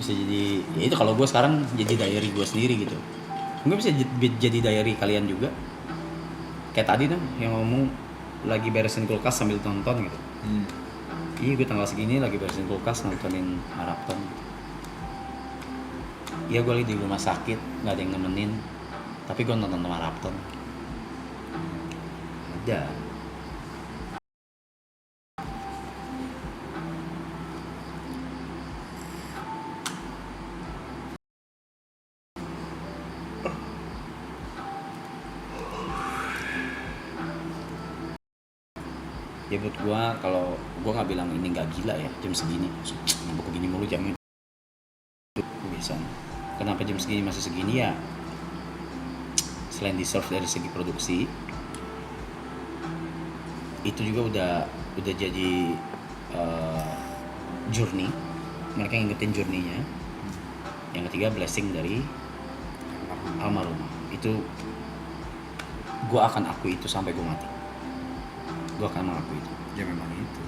bisa jadi, ya itu kalau gue sekarang jadi diary gue sendiri gitu. Mungkin bisa jadi diary kalian juga. Kayak tadi tuh yang ngomong lagi beresin kulkas sambil nonton gitu. Iya gue tanggal segini lagi beresin kulkas nontonin maraton. Iya gue lagi di rumah sakit nggak ada yang nemenin, tapi gue nonton maraton. Ada. Ya buat gua, kalau gua nggak bilang ini nggak gila ya jam segini, kenapa begini mulu jamnya, itu bisa. Kenapa jam segini masih segini ya? Selain deserve dari segi produksi, itu juga udah jadi journey, mereka ngikutin journey-nya. Yang ketiga blessing dari almarhum. Itu gua akan akui itu sampai gua mati. Gue akan mengakui itu. Ya memang itu.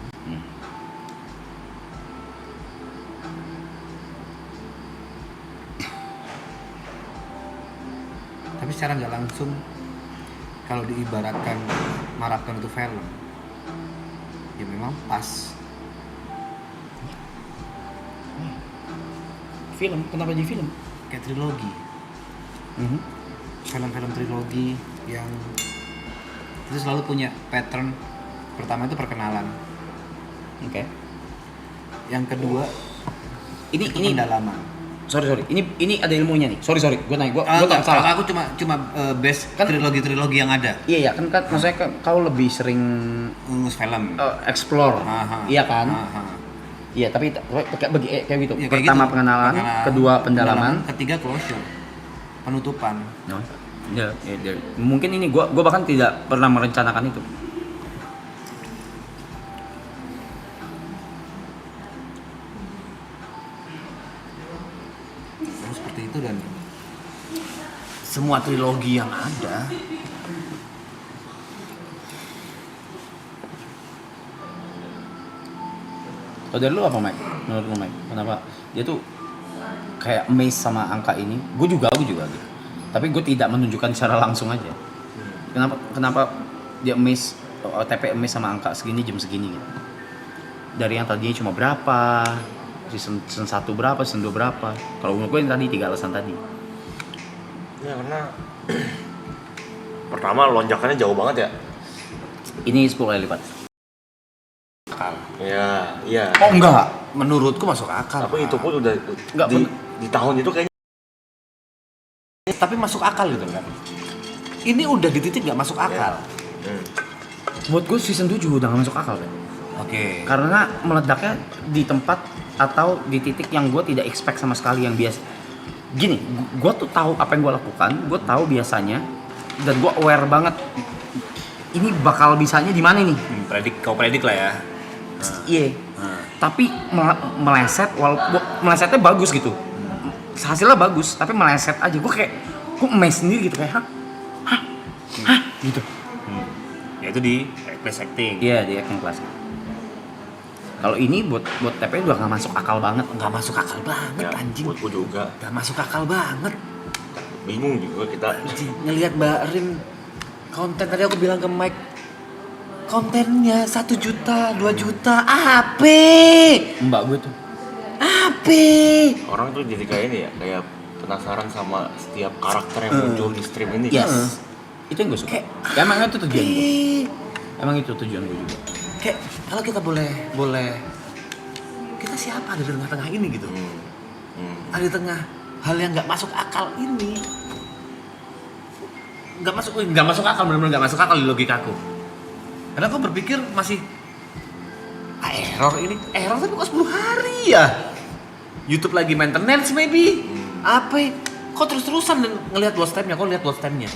Tapi secara nggak langsung, kalau diibaratkan maraton itu film, ya memang pas. Film, kenapa jadi film? Kayak trilogi, film-film trilogi yang itu selalu punya pattern. Pertama itu perkenalan, Oke. yang kedua Ini pendalaman. sorry. Ini ada ilmunya nih. Sorry. Gue nanya, gue Enggak, salah. aku cuma base Kan- trilogi yang ada. Iya kan maksudnya kau lebih sering Ngurus film. explore. Aha. Iya kan? Aha. Iya, tapi kayak gitu. Ya, kayak Pertama gitu. pengenalan, kedua pendalaman. Ketiga closure, penutupan. No. Ya, mungkin ini gue bahkan tidak pernah merencanakan itu. Seperti itu, dan semua trilogi yang ada. Kalau dari lu apa, Mike? Menurut lu, Mike, kenapa dia tuh kayak amazed sama angka ini? Gue juga gitu. Tapi gue tidak menunjukkan secara langsung aja. Kenapa dia amazed, OTP amazed sama angka segini jam segini gitu? Dari yang tadinya cuma berapa, season 1 berapa, season 2 berapa? Kalau menurut gue yang tadi 3 alasan tadi. Ya karena pertama lonjakannya jauh banget ya. Ini 10 kali lipat. Iya. Oh enggak, menurutku masuk akal. Tapi itu pun udah Enggak, di tahun itu kayaknya. Tapi masuk akal gitu kan. Ini udah di titik nggak masuk akal. Menurut gue season 7 udah gak masuk akal kan? Oke. Karena meledaknya di tempat atau di titik yang gue tidak expect sama sekali, yang biasa. gini, gue tuh tahu apa yang gue lakukan, gue tahu biasanya, dan gue aware banget ini bakal bisanya di mana nih. Kau predik lah ya. Iya. Tapi meleset, walaupun melesetnya bagus gitu. Hasilnya bagus, tapi meleset aja. Gue kayak, gue amazed sendiri gitu kayak, hah, gitu. Ya itu di class acting. Iya, di acting class. Kalau ini buat TP udah nggak masuk akal banget. Nggak masuk akal banget Ya, anjing. buat gue juga. Nggak masuk akal banget. Bingung juga kita. Anjing, ngelihat Mbak Rin konten tadi aku bilang ke Mike, kontennya 1 juta, 2 juta, apa? Mbak gue tuh. Apa? Orang tuh jadi kayak ini ya, kayak penasaran sama setiap karakter yang muncul di stream ini. Yes. Itu yang gue suka. Ya, emang itu tujuan gue. Emang itu tujuan gue juga. Kayak kalau kita boleh kita siapa ada di tengah-tengah ini gitu. Ada di tengah hal yang nggak masuk akal ini. Nggak masuk akal, benar-benar nggak masuk akal di logikaku. Karena aku berpikir masih error tapi kok 10 hari ya. YouTube lagi maintenance maybe. Apa? Kok terus-terusan ngelihat watch time-nya? Kok lihat watch time-nya?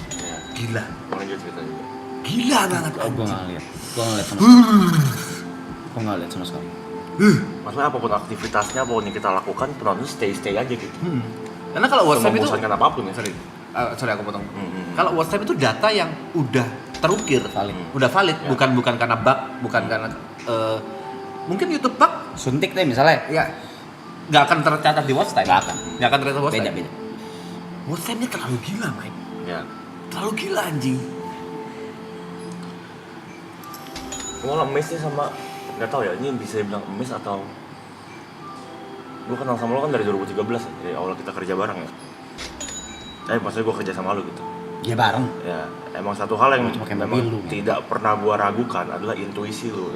Gila. Lanjut cerita juga. Gila banget. Gue nggak lihat. Gue nggak lihat sama sekali. Maksudnya apapun aktivitasnya, apapun yang kita lakukan, penonton stay aja gitu. Karena kalau watch time itu membosankan apapun ya. sorry aku potong. Kalau watch time itu data yang udah terukir, Valid. udah valid, Ya. bukan karena bug, bukan karena mungkin YouTube bug Suntik deh misalnya. ya nggak akan tercatat di watch time. Nggak akan tercatat watch Beda time. beda. Watch time-nya terlalu gila, Mike. Ya. Terlalu gila anjing. Gue malah amazed nih sama, nggak tahu ya, ini bisa dibilang amazed atau gue kenal sama lo kan dari 2013 ya, dari awal kita kerja bareng ya. Maksudnya gue kerja sama lo gitu. Ya bareng. Ya, emang satu hal yang Cuma kayak memang mobil lu, kan? tidak pernah gue ragukan adalah intuisi lo.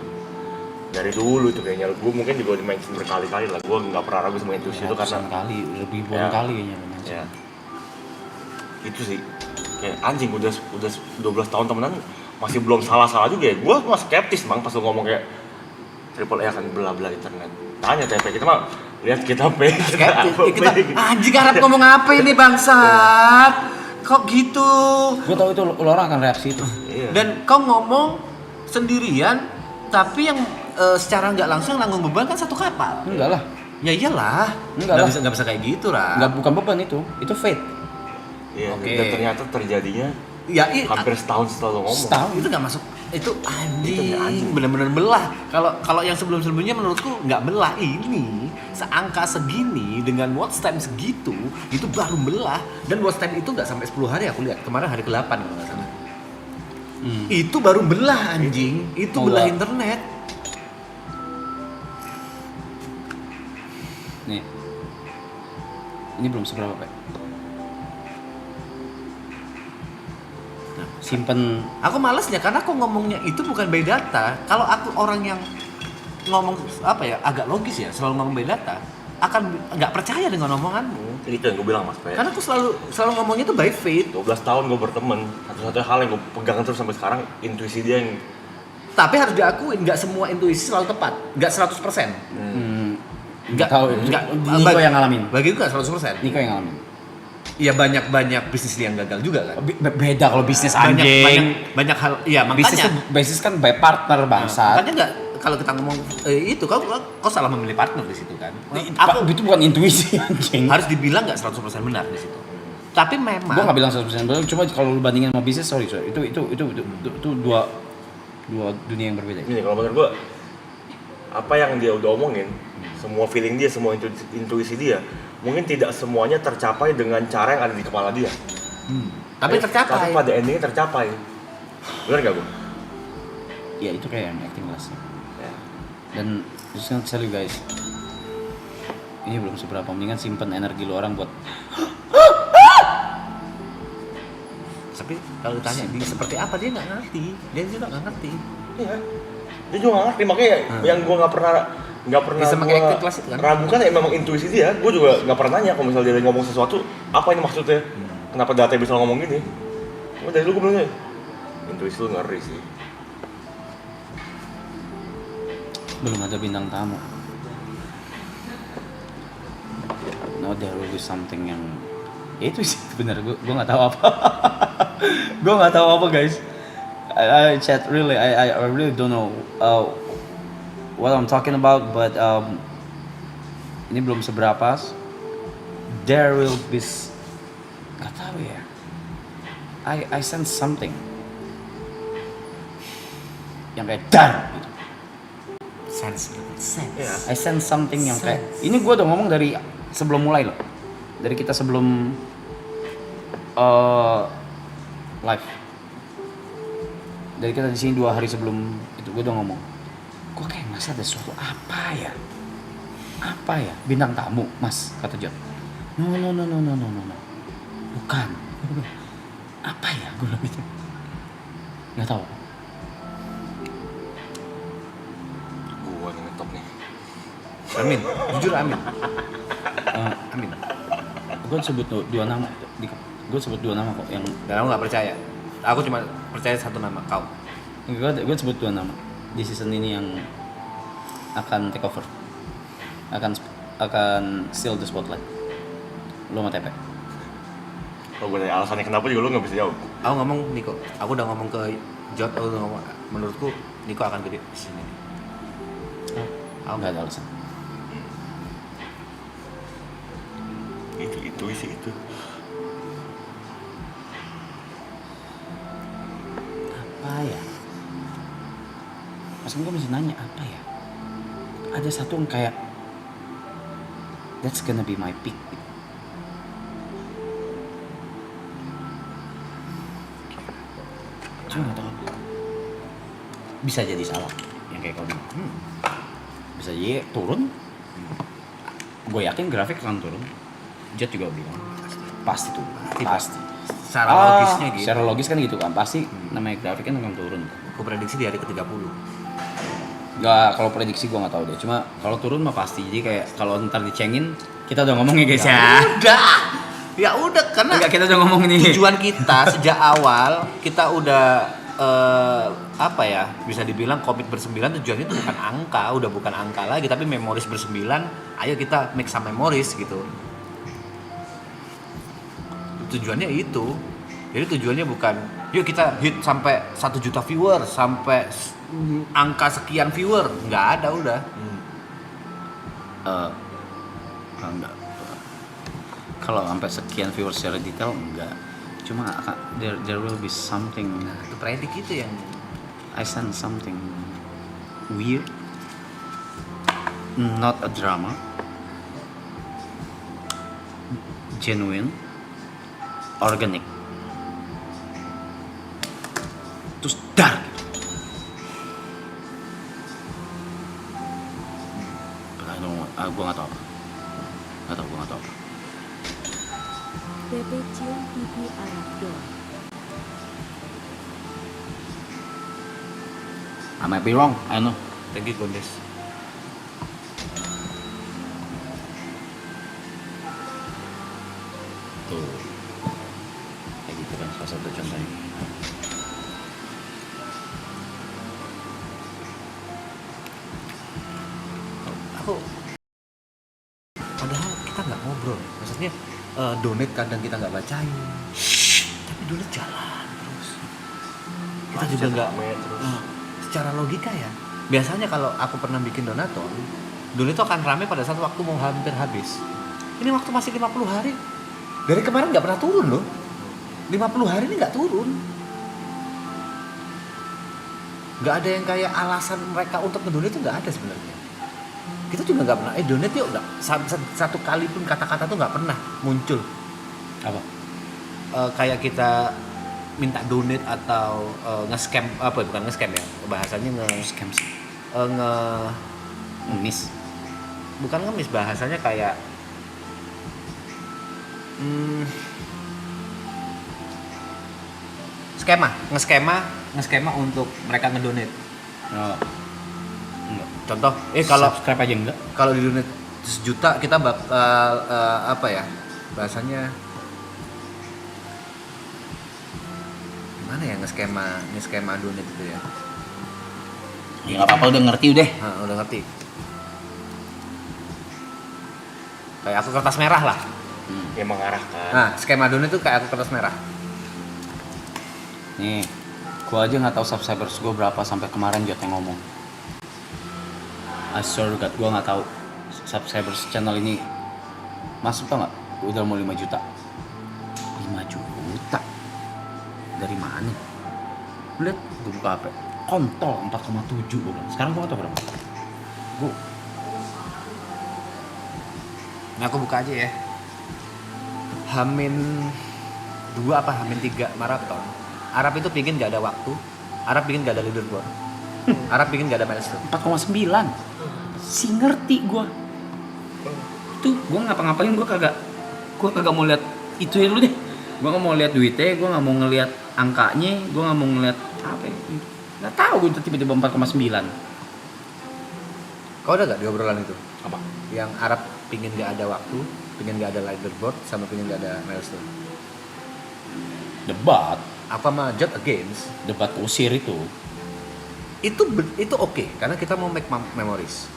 Dari dulu tuh kayaknya, gue mungkin juga di-mention berkali-kali lah, gue nggak pernah ragu sama intuisi lo karena kali, lebih ribuan Ya. kali kayaknya. ya itu sih kayak anjing udah 12 tahun temenan masih belum salah juga ya. Gue masih skeptis bang pas lo ngomong kayak Triple A akan bela internet. Tanya TP kita mah lihat kita pay Skeptis. Kita anjing harap ngomong apa ini bangsat? Kok gitu? Gue tau itu lo orang akan reaksi itu. Iya. Dan kau ngomong sendirian, tapi yang secara nggak langsung nanggung beban kan satu kapal. Enggak lah. Ya iyalah. Enggak lah. Nggak bisa kayak gitu lah. Enggak, bukan beban itu fate. Iya, Oke. dan ternyata terjadinya Ya hampir setahun setelah lo ngomong. Setahun. itu nggak masuk. Itu anjing. Itu nggak anjing. Bener-bener belah. Kalau yang sebelumnya menurutku nggak belah. Ini seangka segini dengan watch time segitu itu baru belah. Dan watch time itu nggak sampai 10 hari aku lihat. Kemarin hari ke-8 kalau nggak salah. Itu baru belah anjing. Itu Mau belah gua- internet. Nih. Ini belum seberapa, Pak. Simpen Aku malesnya karena aku ngomongnya itu bukan by data. Kalau aku orang yang ngomong apa ya agak logis ya, selalu ngomong by data, akan nggak percaya dengan omonganmu. Itu yang gue bilang mas Pe. Karena aku selalu ngomongnya itu by faith. 12 tahun gue berteman, satu-satunya hal yang gue pegang terus sampai sekarang intuisi dia yang Tapi harus diakuin nggak semua intuisi selalu tepat, nggak 100%. nggak tahu. Niko yang ngalamin. Bagiku nggak 100%. Niko yang ngalamin. Iya banyak bisnis yang gagal juga kan. Beda kalau bisnis anjing. Banyak hal. Iya makanya. Bisnis kan by partner bangsa. Makanya nggak kalau kita ngomong itu kau salah memilih partner di situ kan. Aku itu bukan intuisi anjing. Harus dibilang nggak 100% benar di situ. Tapi memang. Gua nggak bilang 100% benar, cuma kalau lu bandingin sama bisnis, sorry. Itu dua dunia yang berbeda. Gini, kalau menurut gue apa yang dia udah omongin, semua feeling dia, semua intuisi dia, mungkin tidak semuanya tercapai dengan cara yang ada di kepala dia. Tapi tercapai. Tapi pada endingnya tercapai. Benar nggak gue? Ya itu kayak yang acting class. Ya. Dan just gonna tell you guys, ini belum seberapa, mendingan simpen energi lu orang buat Tapi kalau ditanya dia seperti apa dia nggak ngerti. Dia juga nggak ngerti. Iya. Dia juga nggak ngerti, makanya yang gue nggak pernah Bisa pakai acting class itu kan? ragukan ya memang intuisi dia. Gue juga nggak pernah nanya kalau misalnya dia ngomong sesuatu, apa ini maksudnya? Kenapa data bisa ngomong gini? Cuma dari dulu gue bilangnya, intuisi lu ngeri sih. belum ada bintang tamu. Now there will be something yang Ya itu sih bener, gue nggak tahu apa. Gue nggak tahu apa guys. I chat really, I really don't know what I'm talking about, but ini belum seberapa. There will be, nggak tahu ya. I sense something yang kayak dar gitu. Sense. Iya. I sense something yang kayak ini gue udah ngomong dari sebelum mulai loh, dari kita sebelum live, dari kita di sini 2 hari sebelum itu gue udah ngomong, gue kayak masa ada sesuatu apa ya bintang tamu mas, kata John. No, bukan. Apa ya, gue bilang gitu, nggak tahu. Gua yang ngetop nih. Amin, jujur amin. Amin. Gue sebut 2 nama, gue sebut 2 nama kok yang Dan aku nggak percaya. Aku cuma percaya 1 nama, kau. gue sebut 2 nama di season ini yang akan take over, akan steal the spotlight. Lo sama Tepe. Kalau gue tanya alasannya kenapa juga lu nggak bisa jawab. Aku ngomong Niko. Aku udah ngomong ke Jod. Aku udah ngomong. Menurutku Niko akan gede di sini. Aku nggak ada alasan. Itu sih itu. Apa ya? Mas gue masih nanya apa ya? Ada satu yang kayak that's gonna be my pick. Cuma nggak tahu apa. Bisa jadi salah yang kayak kau bilang. Bisa jadi turun. Gue yakin grafik akan turun. Jet juga bilang pasti turun. Pasti. Secara logisnya gitu. Secara logis kan gitu kan. Pasti namanya grafik kan akan turun. Aku prediksi di hari ke-30. Nggak, kalau prediksi gue nggak tahu deh. Cuma kalau turun mah pasti. Jadi kayak kalau ntar dicengin, kita udah ngomong ya guys ya. Ya udah karena Enggak, kita udah ngomong nih. tujuan kita sejak awal kita udah apa ya, bisa dibilang komit bersembilan tujuannya itu bukan angka, udah bukan angka lagi tapi memoris bersembilan. Ayo kita make some memories gitu. Tujuannya itu. Jadi tujuannya bukan yuk kita hit sampai 1 juta viewer, sampai angka sekian viewer, nggak ada udah. Enggak. Kalau sampai sekian viewers secara detail enggak. Cuma there will be something. Nah, itu predik itu yang I sense something weird. Not a drama. Genuine. Organic. Terus dark. Gue nggak tahu apa. Gue nggak tahu apa. PP Cium Pipi Arab doang. I might be wrong, I know. thank you Gondes. Tuh. Kayak gitu kan salah satu contohnya. Aku padahal kita nggak ngobrol, maksudnya donate kadang kita nggak bacain, tapi donate jalan terus. Kita juga nggak terus. secara logika ya. Biasanya kalau aku pernah bikin donaton, donate itu akan rame pada saat waktu mau hampir habis. Ini waktu masih 50 hari. Dari kemarin nggak pernah turun loh. 50 hari ini nggak turun. Nggak ada yang kayak alasan mereka untuk ngedonate itu nggak ada sebenarnya. Kita juga nggak pernah donate yuk, nggak satu kali pun kata-kata tuh nggak pernah muncul. Apa? Kayak kita minta donate atau nge-scam, apa bukan nge-scam ya bahasanya, Scam sih. Miss. bukan ngemis, bahasanya kayak nge-skema untuk mereka ngedonate. Oh. Enggak. Contoh, kalau Subscribe aja enggak? kalau di donate 1 juta kita bakal apa ya bahasanya, gimana ya nge-skema donate itu ya. Ya enggak apa-apa, udah ngerti udah. Nah, udah ngerti. Kayak aku kertas merah lah. yang mengarahkan. Nah, skema dunia itu kayak kertas merah. Nih, gua aja nggak tahu subscribers gua berapa sampai kemarin Jot yang ngomong. I swear to God, gua nggak tahu subscribers channel ini. Masuk tau nggak? Udah mau 5 juta. 5 juta? Dari mana? Lihat, gua buka HP. Kontol 4,7 gua bilang. Sekarang gua nggak tahu berapa. Gua Nah, aku buka aja ya. Hamin 2 apa Hamin 3 maraton. Arab itu pingin gak ada waktu. Arab pingin gak ada leaderboard. Arab pingin gak ada milestone. 4,9. Si ngerti gua. Tuh, gua ngapa-ngapain gua kagak mau lihat itu ya dulu deh. Gua nggak mau lihat duitnya, gua nggak mau ngelihat angkanya, gua nggak mau ngelihat apa ya. Nggak tahu gua itu tiba-tiba 4,9. Kau ada gak di obrolan itu? Apa? Yang Arab pingin gak ada waktu, pingin gak ada leaderboard, sama pingin gak ada milestone. Debat Aku sama Jot against. debat kusir itu. Itu oke, karena kita mau make memories.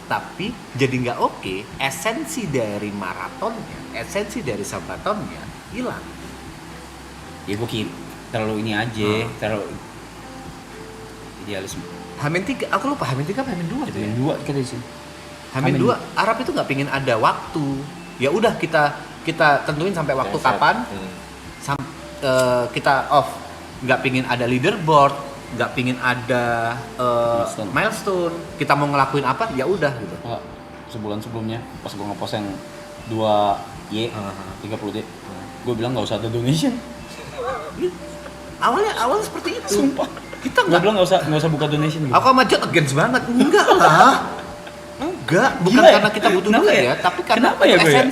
Tapi jadi nggak oke, esensi dari maratonnya, esensi dari sabatonnya hilang. Ya gua terlalu ini aja, terlalu idealisme. Hamin 3, aku lupa Hamin 3 apa Hamin 2 Hamin 2 kita sih. Hamin Hamin 2, Arab itu nggak pingin ada waktu. Ya udah kita tentuin sampai waktu Yang kapan, set. kita off. Nggak pingin ada leaderboard, nggak pingin ada milestone. Kita mau ngelakuin apa, ya udah gitu. Pak, sebulan sebelumnya pas gua ngepost yang 2Y 30D, gua bilang nggak usah ada donation. Awalnya seperti itu. Sumpah. Kita Gua bilang nggak usah buka donation gitu. Aku sama Jot against banget. Enggak lah. Enggak, bukan Gila ya? karena kita butuh Kenapa duit ya? ya, tapi karena Kenapa ya, itu gue ya?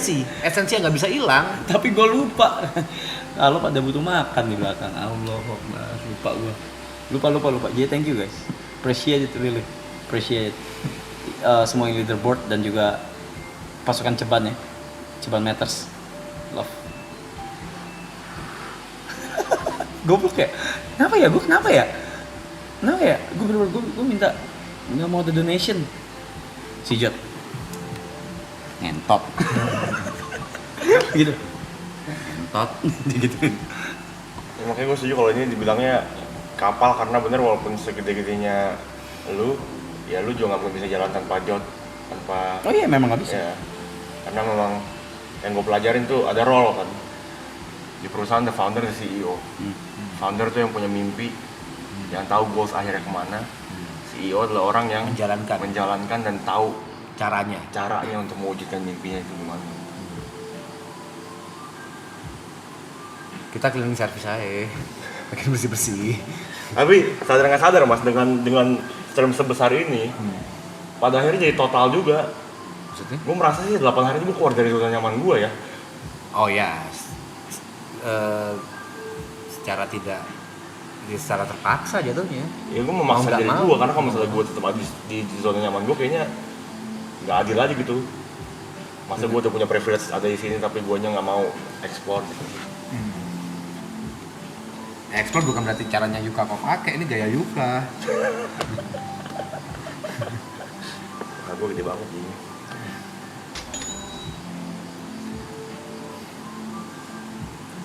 esensi yang nggak bisa hilang. Tapi gue lupa. Kalau pada butuh makan di belakang. Allah lupa gue. Lupa. Jadi thank you guys. Appreciate it really. Appreciate it. Semua yang leaderboard dan juga pasukan ceban ya. Ceban Matters. Love. Goblok ya. Kenapa ya? Gue bener-bener gue minta nggak mau ada donation. Si Jot ngentot. Gitu. Ngentot digituin. Ya, makanya gue setuju kalau ini dibilangnya kapal karena bener walaupun segede-gedenya lu, ya lu juga nggak mungkin bisa jalan tanpa Jot, tanpa. Oh iya memang nggak bisa. Ya, karena memang yang gue pelajarin tuh ada role kan di perusahaan, the founder, the CEO. Founder tuh yang punya mimpi, yang tahu goals akhirnya kemana. CEO adalah orang yang menjalankan dan tahu Caranya. untuk mewujudkan mimpinya itu gimana. Kita cleaning service aja. Makin bersih. Tapi sadar nggak sadar mas, dengan term sebesar ini, pada akhirnya jadi total juga. Maksudnya? Gue merasa sih 8 hari itu gue keluar dari zona nyaman gue ya. Oh ya. Secara terpaksa jatuhnya. Ya gue memaksa Mau nggak diri mau. gue, karena kalau misalnya gue tetap habis di zona nyaman gue kayaknya nggak adil aja gitu. Masa gue udah punya privilege ada di sini tapi gue nya nggak mau ekspor. Ekspor bukan berarti caranya Yuka kok pakai, ini gaya Yuka. Nah, gue gede banget ini.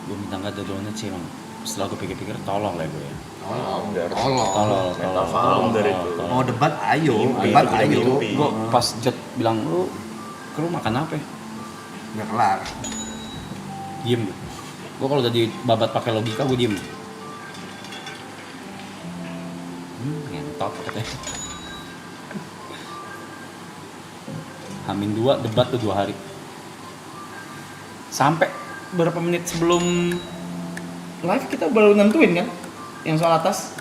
Gue minta nggak ada donat sih emang. Setelah gue pikir-pikir tolong lah gue ya. Founder. Tolong. Founder itu. Mau debat ayo, Mimpi, debat punya ayo. mimpi. Gue pas Jot bilang lu makan apa? Ya? Nggak kelar. Diem gue. Gue kalau udah dibabat pakai logika gue diem. Ngentot katanya. Hamin 2 debat tuh 2 hari. Sampai berapa menit sebelum live kita baru nentuin kan yang soal atas.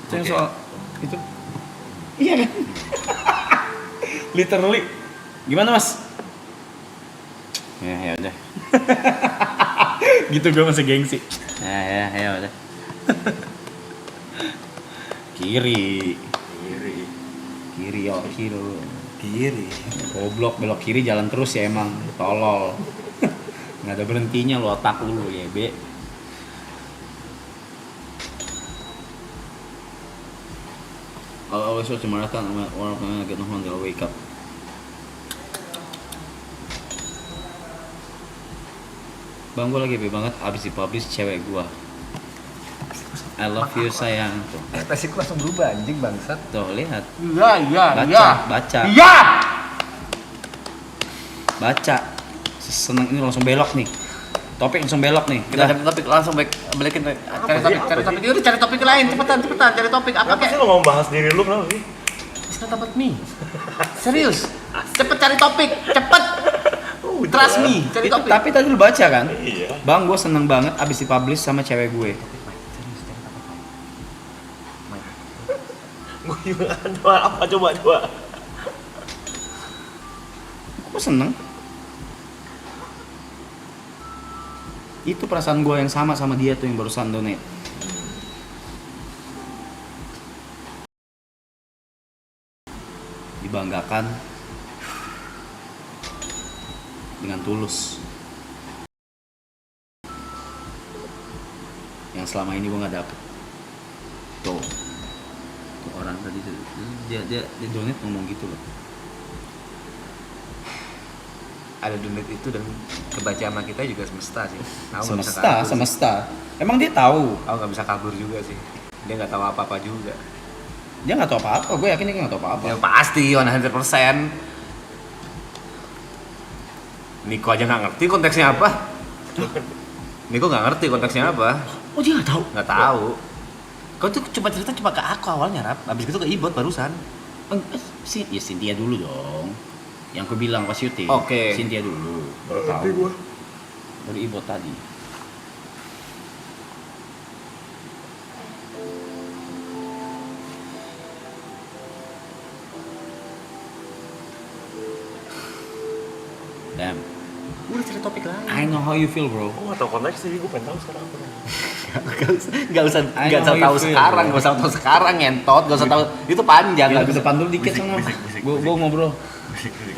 Itu yang soal itu. Iya kan? Literally. Gimana mas? Ya udah. Gitu gue masih gengsi. Ya udah. Kiri. Kiri. Goblok belok kiri jalan terus ya emang. Tolol. Nggak ada berhentinya lo otak lu ya be. I'll always watch the marathon. One of them get home, they'll wake up. Bang, gue lagi happy banget abis dipublish cewek gua. I love you sayang. Tuh, Ekspresiku langsung berubah anjing bangsat. tuh lihat. Iya. Baca. Iya. Baca. Seneng ini langsung belok nih. Topik langsung belok nih. Kita cari topik langsung balikin cari topik. Yaudah cari topik lain cepetan cari topik apa Kenapa sih kayak? lo mau bahas diri lu kenapa sih? It's not about me. Serius. Cepet cari topik, cepet. Trust me, cari Itu, topik. tapi tadi lu baca kan? Iya. Bang, gue seneng banget abis dipublish sama cewek gue. Gue juga ada apa coba. Gue seneng. Itu perasaan gue yang sama dia tuh yang barusan donate. Dibanggakan dengan tulus. Yang selama ini gue nggak dapet. Tuh orang tadi tuh, dia donate ngomong gitu loh. Ada donate itu dan kebaca sama kita juga semesta sih. Aku nggak bisa kabur sih. Semesta. Emang dia tahu? Aku nggak bisa kabur juga sih. Dia nggak tahu apa-apa juga. Dia nggak tahu apa-apa. Gue yakin dia nggak tahu apa-apa. Ya pasti 100%. Niko aja nggak ngerti konteksnya apa. Niko nggak ngerti konteksnya apa. Oh, dia nggak tahu? Nggak tahu. Kau tuh cuma cerita cuma ke aku awalnya, Rap. Abis itu ke Ibot barusan. Ya Cynthia dulu dong. Yang aku bilang pas syuting. Oke. Cynthia dulu. Baru tahu. Baru Ibot tadi. Damn. Udah cari topik lain. I know how you feel, bro. Gue gak tau konteks sih, gue pengen tahu sekarang apa. Gak usah I know how you tahu feel, sekarang, bro. gak usah tahu sekarang ngentot, gak usah tahu itu panjang. Ya, Gak ke bisa. depan dulu dikit Bisik, sama. bisik, bisik, Gue bisik. ngobrol.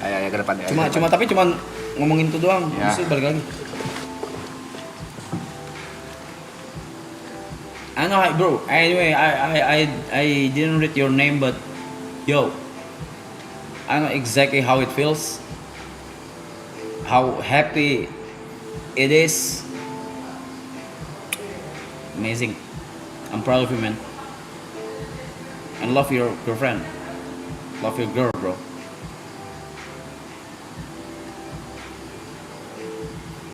Ayo ke depan ya. Tapi cuma ngomongin itu doang. Ya. Terus balik lagi. I know, bro. Anyway, I didn't read your name, but yo, I know exactly how it feels, how happy it is. Amazing. I'm proud of you, man. And love your girlfriend. Love your girl, bro.